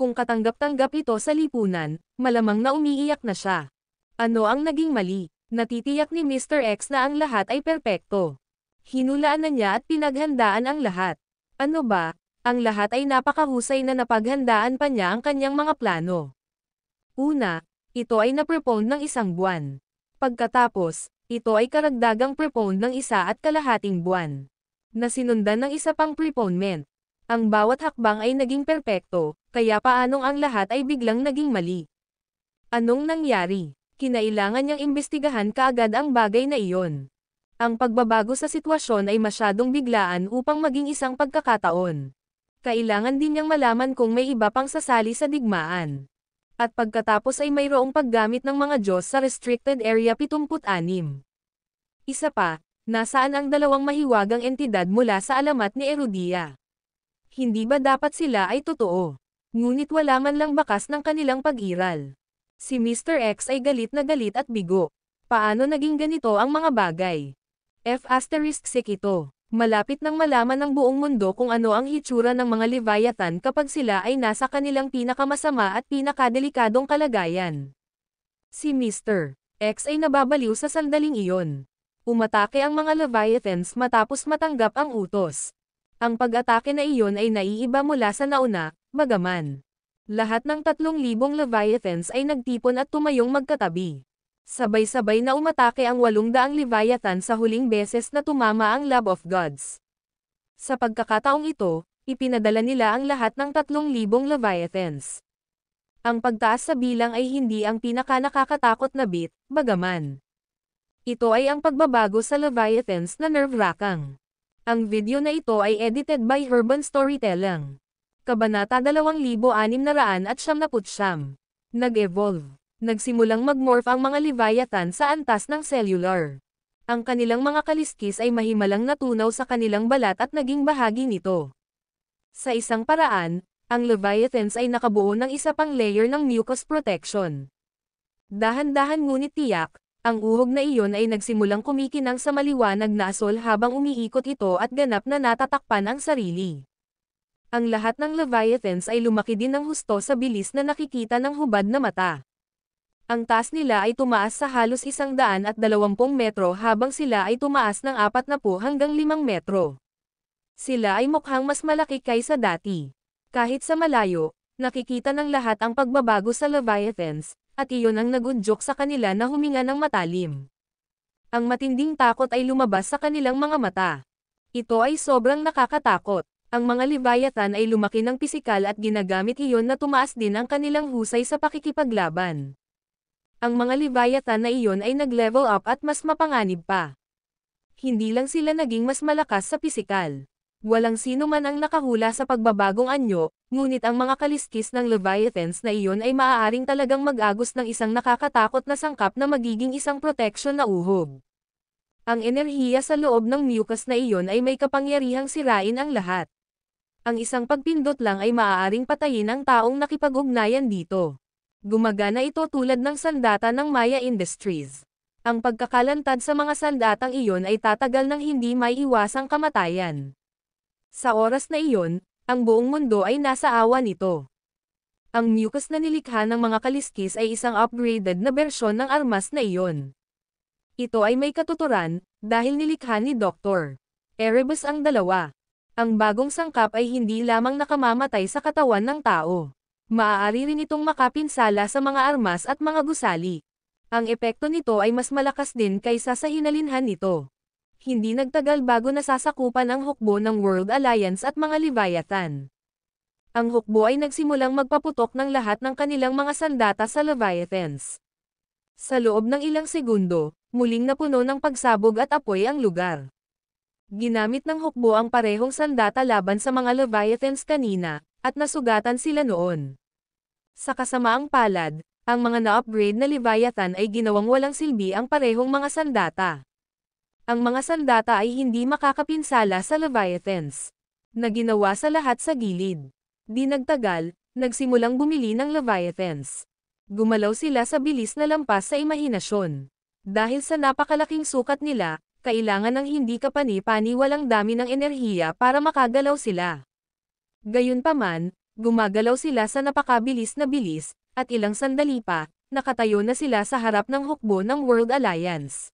Kung katanggap-tanggap ito sa lipunan, malamang na umiiyak na siya. Ano ang naging mali? Natitiyak ni Mr. X na ang lahat ay perpekto. Hinulaan na niya at pinaghandaan ang lahat. Ano ba? Ang lahat ay napakahusay na napaghandaan pa niya ang kanyang mga plano. Una, ito ay na-prepone ng 1 buwan. Pagkatapos, ito ay karagdagang prepone ng 1.5 buwan. Na sinundan ng isa pang preponement. Ang bawat hakbang ay naging perpekto, kaya paanong ang lahat ay biglang naging mali? Anong nangyari? Kinailangan niyang imbestigahan kaagad ang bagay na iyon. Ang pagbabago sa sitwasyon ay masyadong biglaan upang maging isang pagkakataon. Kailangan din niyang malaman kung may iba pang sasali sa digmaan. At pagkatapos ay mayroong paggamit ng mga Diyos sa Restricted Area 76. Isa pa, nasaan ang dalawang mahiwagang entidad mula sa alamat ni Erudia? Hindi ba dapat sila ay totoo? Ngunit wala man lang bakas ng kanilang pag-iral. Si Mr. X ay galit na galit at bigo. Paano naging ganito ang mga bagay? F*6 ito. Malapit nang malaman ng buong mundo kung ano ang hitsura ng mga Leviathan kapag sila ay nasa kanilang pinakamasama at pinakadelikadong kalagayan. Si Mr. X ay nababaliw sa sandaling iyon. Umatake ang mga Leviathans matapos matanggap ang utos. Ang pag-atake na iyon ay naiiba mula sa nauna, bagaman. Lahat ng 3,000 Leviathans ay nagtipon at tumayong magkatabi. Sabay-sabay na umatake ang 800 Leviathan sa huling beses na tumama ang Lab of Gods. Sa pagkakataong ito, ipinadala nila ang lahat ng 3,000 Leviathans. Ang pagtaas sa bilang ay hindi ang pinaka-nakakatakot na bit, bagaman. Ito ay ang pagbabago sa Leviathans na nerve-wracking. Ang video na ito ay edited by Urban Storytelling. Kabanata 2699. Nag-evolve. Nagsimulang mag-morph ang mga Leviathan sa antas ng cellular. Ang kanilang mga kaliskis ay mahimalang natunaw sa kanilang balat at naging bahagi nito. Sa isang paraan, ang Leviathans ay nakabuo ng isa pang layer ng mucus protection. Dahan-dahan ngunit tiyak, ang uhog na iyon ay nagsimulang kumikinang sa maliwanag na asol habang umiikot ito at ganap na natatakpan ang sarili. Ang lahat ng Leviathans ay lumaki din ng husto sa bilis na nakikita ng hubad na mata. Ang taas nila ay tumaas sa halos 120 metro habang sila ay tumaas ng 40 hanggang 5 metro. Sila ay mukhang mas malaki kaysa dati. Kahit sa malayo, nakikita ng lahat ang pagbabago sa Leviathans, at iyon ang nagudyok sa kanila na huminga ng matalim. Ang matinding takot ay lumabas sa kanilang mga mata. Ito ay sobrang nakakatakot. Ang mga Leviathan ay lumaki ng pisikal at ginagamit iyon na tumaas din ang kanilang husay sa pakikipaglaban. Ang mga Leviathan na iyon ay nag-level up at mas mapanganib pa. Hindi lang sila naging mas malakas sa pisikal. Walang sino man ang nakahula sa pagbabagong anyo, ngunit ang mga kaliskis ng Leviathans na iyon ay maaaring talagang mag-agos ng isang nakakatakot na sangkap na magiging isang protection na uhog. Ang enerhiya sa loob ng mucus na iyon ay may kapangyarihang sirain ang lahat. Ang isang pagpindot lang ay maaaring patayin ang taong nakipag-ugnayan dito. Gumagana ito tulad ng sandata ng Maya Industries. Ang pagkakalantad sa mga sandatang iyon ay tatagal ng hindi may iwasang kamatayan. Sa oras na iyon, ang buong mundo ay nasa awa nito. Ang mucus na nilikha ng mga kaliskis ay isang upgraded na bersyon ng armas na iyon. Ito ay may katuturan, dahil nilikha ni Dr. Erebus ang dalawa. Ang bagong sangkap ay hindi lamang nakamamatay sa katawan ng tao. Maaari rin itong makapinsala sa mga armas at mga gusali. Ang epekto nito ay mas malakas din kaysa sa hinalinhan nito. Hindi nagtagal bago nasasakupan ang hukbo ng World Alliance at mga Leviathan. Ang hukbo ay nagsimulang magpaputok ng lahat ng kanilang mga sandata sa Leviathans. Sa loob ng ilang segundo, muling napuno ng pagsabog at apoy ang lugar. Ginamit ng hukbo ang parehong sandata laban sa mga Leviathans kanina, at nasugatan sila noon. Sa kasamaang palad, ang mga na-upgrade na Leviathan ay ginawang walang silbi ang parehong mga sandata. Ang mga sandata ay hindi makakapinsala sa Leviathans. Na ginawa sa lahat sa gilid. Di nagtagal, nagsimulang bumili ng Leviathans. Gumalaw sila sa bilis na lampas sa imahinasyon. Dahil sa napakalaking sukat nila, kailangan ng hindi kapani-paniwalang dami ng enerhiya para makagalaw sila. Gayunpaman, gumagalaw sila sa napakabilis na bilis, at ilang sandali pa, nakatayo na sila sa harap ng hukbo ng World Alliance.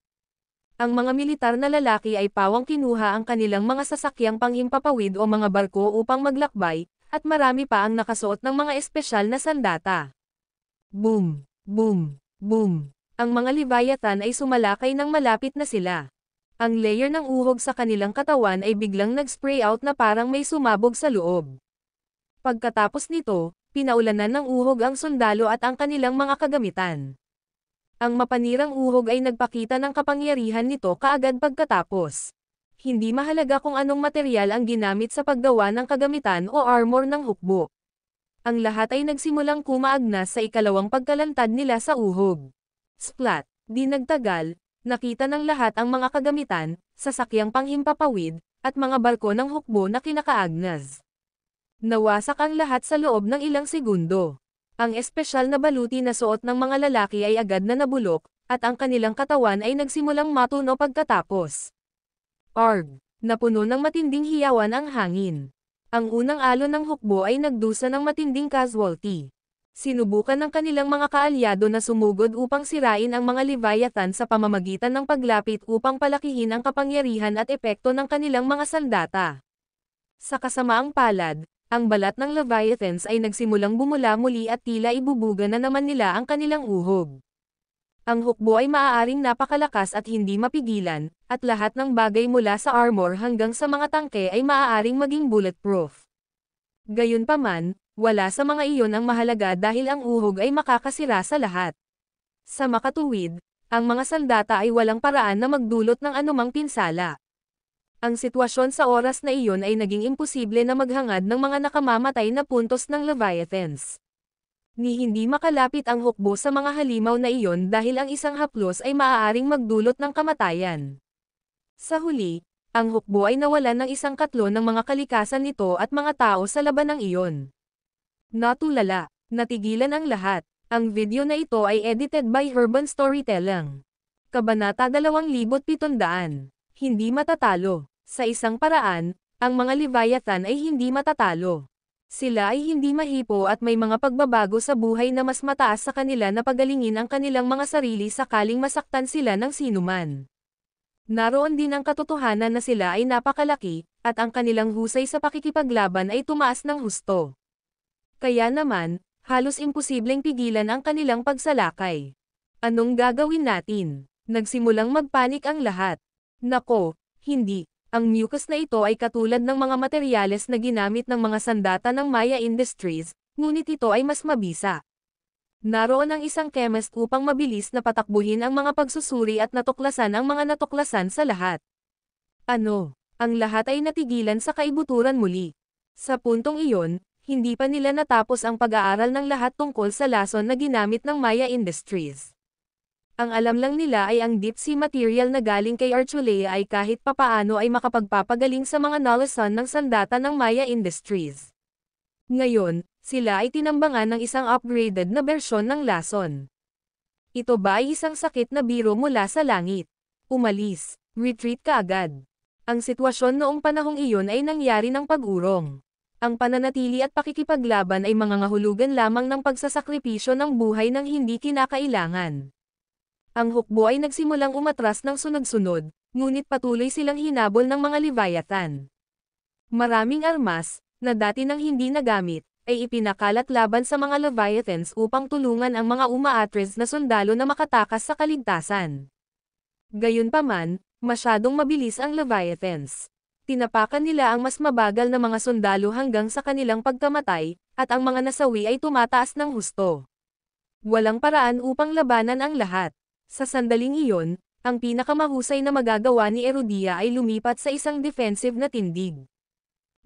Ang mga militar na lalaki ay pawang kinuha ang kanilang mga sasakyang panghimpapawid o mga barko upang maglakbay, at marami pa ang nakasuot ng mga espesyal na sandata. Boom! Boom! Boom! Ang mga Leviathan ay sumalakay ng malapit na sila. Ang layer ng uhog sa kanilang katawan ay biglang nag-spray out na parang may sumabog sa loob. Pagkatapos nito, pinaulanan ng uhog ang sundalo at ang kanilang mga kagamitan. Ang mapanirang uhog ay nagpakita ng kapangyarihan nito kaagad pagkatapos. Hindi mahalaga kung anong material ang ginamit sa paggawa ng kagamitan o armor ng hukbo. Ang lahat ay nagsimulang kumaagnas sa ikalawang pagkalantad nila sa uhog. Splat! Di nagtagal, nakita ng lahat ang mga kagamitan, sasakyang panghimpapawid, at mga barko ng hukbo na kinakaagnas. Nawasak ang lahat sa loob ng ilang segundo. Ang espesyal na baluti na suot ng mga lalaki ay agad na nabulok, at ang kanilang katawan ay nagsimulang matuno pagkatapos. Arg! Napuno ng matinding hiyawan ang hangin. Ang unang alon ng hukbo ay nagdusa ng matinding casualty. Sinubukan ng kanilang mga kaalyado na sumugod upang sirain ang mga Leviathan sa pamamagitan ng paglapit upang palakihin ang kapangyarihan at epekto ng kanilang mga sandata. Sa kasamaang palad, ang balat ng Leviathans ay nagsimulang bumula muli at tila ibubuga na naman nila ang kanilang uhog. Ang hukbo ay maaaring napakalakas at hindi mapigilan, at lahat ng bagay mula sa armor hanggang sa mga tangke ay maaaring maging bulletproof. Gayunpaman, wala sa mga iyon ang mahalaga dahil ang uhog ay makakasira sa lahat. Sa makatuwid, ang mga sandata ay walang paraan na magdulot ng anumang pinsala. Ang sitwasyon sa oras na iyon ay naging imposible na maghangad ng mga nakamamatay na puntos ng Leviathans. Ni hindi makalapit ang hukbo sa mga halimaw na iyon dahil ang isang haplos ay maaaring magdulot ng kamatayan. Sa huli, ang hukbo ay nawalan ng isang katlo ng mga kalikasan nito at mga tao sa labanang iyon. Natulala, natigilan ang lahat. Ang video na ito ay edited by Urban Storytelling. Kabanata 2700. Hindi matatalo. Sa isang paraan, ang mga Leviathan ay hindi matatalo. Sila ay hindi mahipo at may mga pagbabago sa buhay na mas mataas sa kanila na pagalingin ang kanilang mga sarili sakaling masaktan sila ng sinuman. Naroon din ang katotohanan na sila ay napakalaki, at ang kanilang husay sa pakikipaglaban ay tumaas ng husto. Kaya naman, halos imposibleng pigilan ang kanilang pagsalakay. Anong gagawin natin? Nagsimulang magpanik ang lahat. Nako, hindi. Ang mucus na ito ay katulad ng mga materyales na ginamit ng mga sandata ng Maya Industries, ngunit ito ay mas mabisa. Naroon ang isang chemist upang mabilis na patakbuhin ang mga pagsusuri at natuklasan ang mga natuklasan sa lahat. Ano? Ang lahat ay natigilan sa kaibuturan muli. Sa puntong iyon, hindi pa nila natapos ang pag-aaral ng lahat tungkol sa lason na ginamit ng Maya Industries. Ang alam lang nila ay ang deep sea material na galing kay Archulea ay kahit papaano ay makapagpapagaling sa mga nalason ng sandata ng Maya Industries. Ngayon, sila ay tinambangan ng isang upgraded na bersyon ng lason. Ito ba ay isang sakit na biro mula sa langit? Umalis, retreat ka agad. Ang sitwasyon noong panahong iyon ay nangyari ng pag-urong. Ang pananatili at pakikipaglaban ay mga ngahulugan lamang ng pagsasakripisyo ng buhay ng hindi kinakailangan. Ang hukbo ay nagsimulang umatras ng sunod-sunod, ngunit patuloy silang hinabol ng mga Leviathan. Maraming armas, na dati nang hindi nagamit, ay ipinakalat laban sa mga Leviathans upang tulungan ang mga umaatres na sundalo na makatakas sa kaligtasan. Gayunpaman, masyadong mabilis ang Leviathans. Tinapakan nila ang mas mabagal na mga sundalo hanggang sa kanilang pagkamatay, at ang mga nasawi ay tumataas ng husto. Walang paraan upang labanan ang lahat. Sa sandaling iyon, ang pinakamahusay na magagawa ni Erudia ay lumipat sa isang defensive na tindig.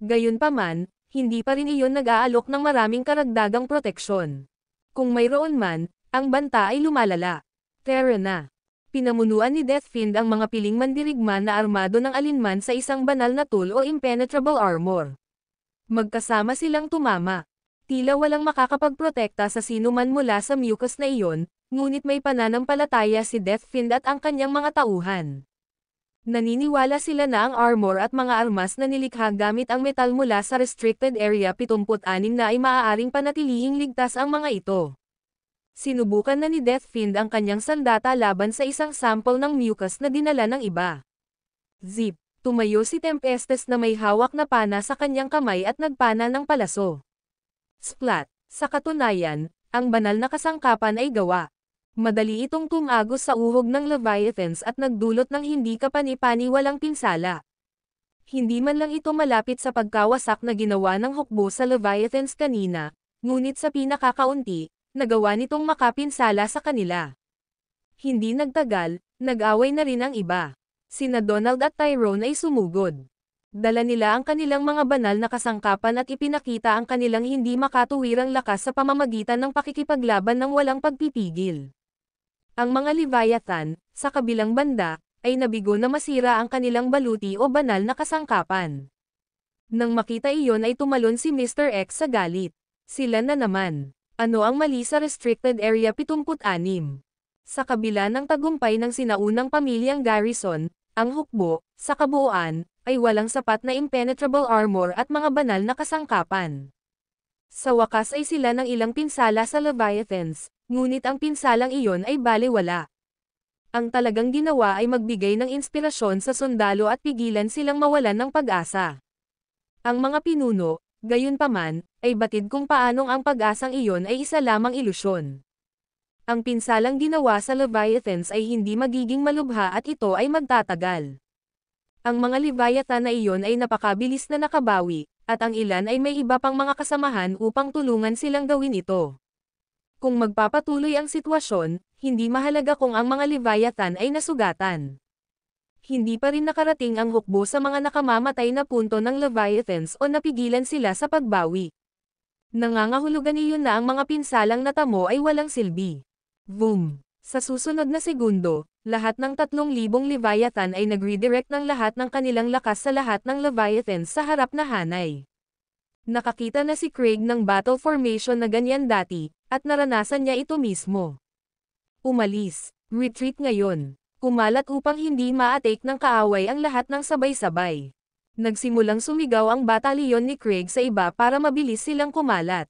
Gayunpaman, hindi pa rin iyon nag-aalok ng maraming karagdagang proteksyon. Kung mayroon man, ang banta ay lumalala. Terra na. Pinamunuan ni Deathfiend ang mga piling mandirigma na armado ng alinman sa isang banal na tool o impenetrable armor. Magkasama silang tumama. Tila walang makakapagprotekta sa sinuman mula sa mucus na iyon, ngunit may pananampalataya si Deathfiend at ang kanyang mga tauhan. Naniniwala sila na ang armor at mga armas na nilikha gamit ang metal mula sa Restricted Area 76 na ay maaaring panatilihing ligtas ang mga ito. Sinubukan na ni Deathfiend ang kanyang sandata laban sa isang sample ng mucus na dinala ng iba. Zip! Tumayo si Tempestes na may hawak na pana sa kanyang kamay at nagpana ng palaso. Splat! Sa katunayan, ang banal na kasangkapan ay gawa. Madali itong tumagos sa uhog ng Leviathans at nagdulot ng hindi kapani-paniwalang pinsala. Hindi man lang ito malapit sa pagkawasak na ginawa ng hukbo sa Leviathans kanina, ngunit sa pinakakaunti, nagawa nitong makapinsala sa kanila. Hindi nagtagal, nag-away na rin ang iba. Sina Donald at Tyrone ay sumugod. Dala nila ang kanilang mga banal na kasangkapan at ipinakita ang kanilang hindi makatuwirang lakas sa pamamagitan ng pakikipaglaban ng walang pagpipigil. Ang mga Leviathan, sa kabilang banda, ay nabigo na masira ang kanilang baluti o banal na kasangkapan. Nang makita iyon ay tumalon si Mr. X sa galit. Sila na naman. Ano ang mali sa Restricted Area 76? Sa kabila ng tagumpay ng sinaunang pamilyang Garrison, ang hukbo, sa kabuuan, ay walang sapat na impenetrable armor at mga banal na kasangkapan. Sa wakas ay sila ng ilang pinsala sa Leviathans, ngunit ang pinsalang iyon ay balewala. Ang talagang ginawa ay magbigay ng inspirasyon sa sundalo at pigilan silang mawalan ng pag-asa. Ang mga pinuno, gayunpaman, ay batid kung paanong ang pag-asang iyon ay isa lamang ilusyon. Ang pinsalang ginawa sa Leviathans ay hindi magiging malubha at ito ay magtatagal. Ang mga Leviathan na iyon ay napakabilis na nakabawi, at ang ilan ay may iba pang mga kasamahan upang tulungan silang gawin ito. Kung magpapatuloy ang sitwasyon, hindi mahalaga kung ang mga Leviathan ay nasugatan. Hindi pa rin nakarating ang hukbo sa mga nakamamatay na punto ng Leviathans o napigilan sila sa pagbawi. Nangangahulugan iyon na ang mga pinsalang natamo ay walang silbi. Boom! Sa susunod na segundo, lahat ng 3,000 Leviathan ay nag-redirect ng lahat ng kanilang lakas sa lahat ng Leviathans sa harap na hanay. Nakakita na si Craig ng battle formation na ganyan dati, at naranasan niya ito mismo. Umalis. Retreat ngayon. Kumalat upang hindi ma-atake ng kaaway ang lahat ng sabay-sabay. Nagsimulang sumigaw ang batalyon ni Craig sa iba para mabilis silang kumalat.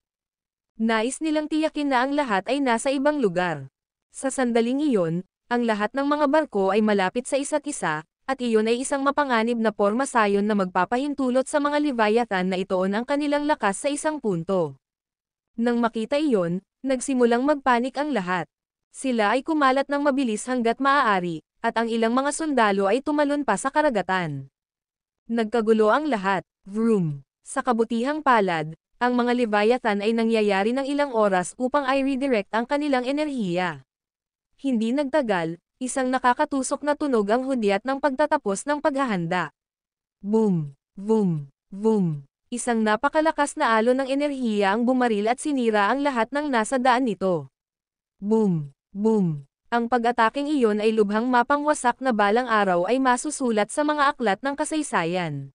Nais nilang tiyakin na ang lahat ay nasa ibang lugar. Sa sandaling iyon, ang lahat ng mga barko ay malapit sa isa't isa, at iyon ay isang mapanganib na pormasayon na magpapahintulot sa mga Leviathan na itoon ang kanilang lakas sa isang punto. Nang makita iyon, nagsimulang magpanik ang lahat. Sila ay kumalat ng mabilis hanggat maaari, at ang ilang mga sundalo ay tumalon pa sa karagatan. Nagkagulo ang lahat. Vroom! Sa kabutihang palad, ang mga Leviathan ay nangyayari ng ilang oras upang i-redirect ang kanilang enerhiya. Hindi nagtagal, isang nakakatusok na tunog ang hudyat ng pagtatapos ng paghahanda. Boom! Boom! Boom! Isang napakalakas na alon ng enerhiya ang bumaril at sinira ang lahat ng nasa daan nito. Boom! Boom! Ang pag-ataking iyon ay lubhang mapangwasak na balang araw ay masusulat sa mga aklat ng kasaysayan.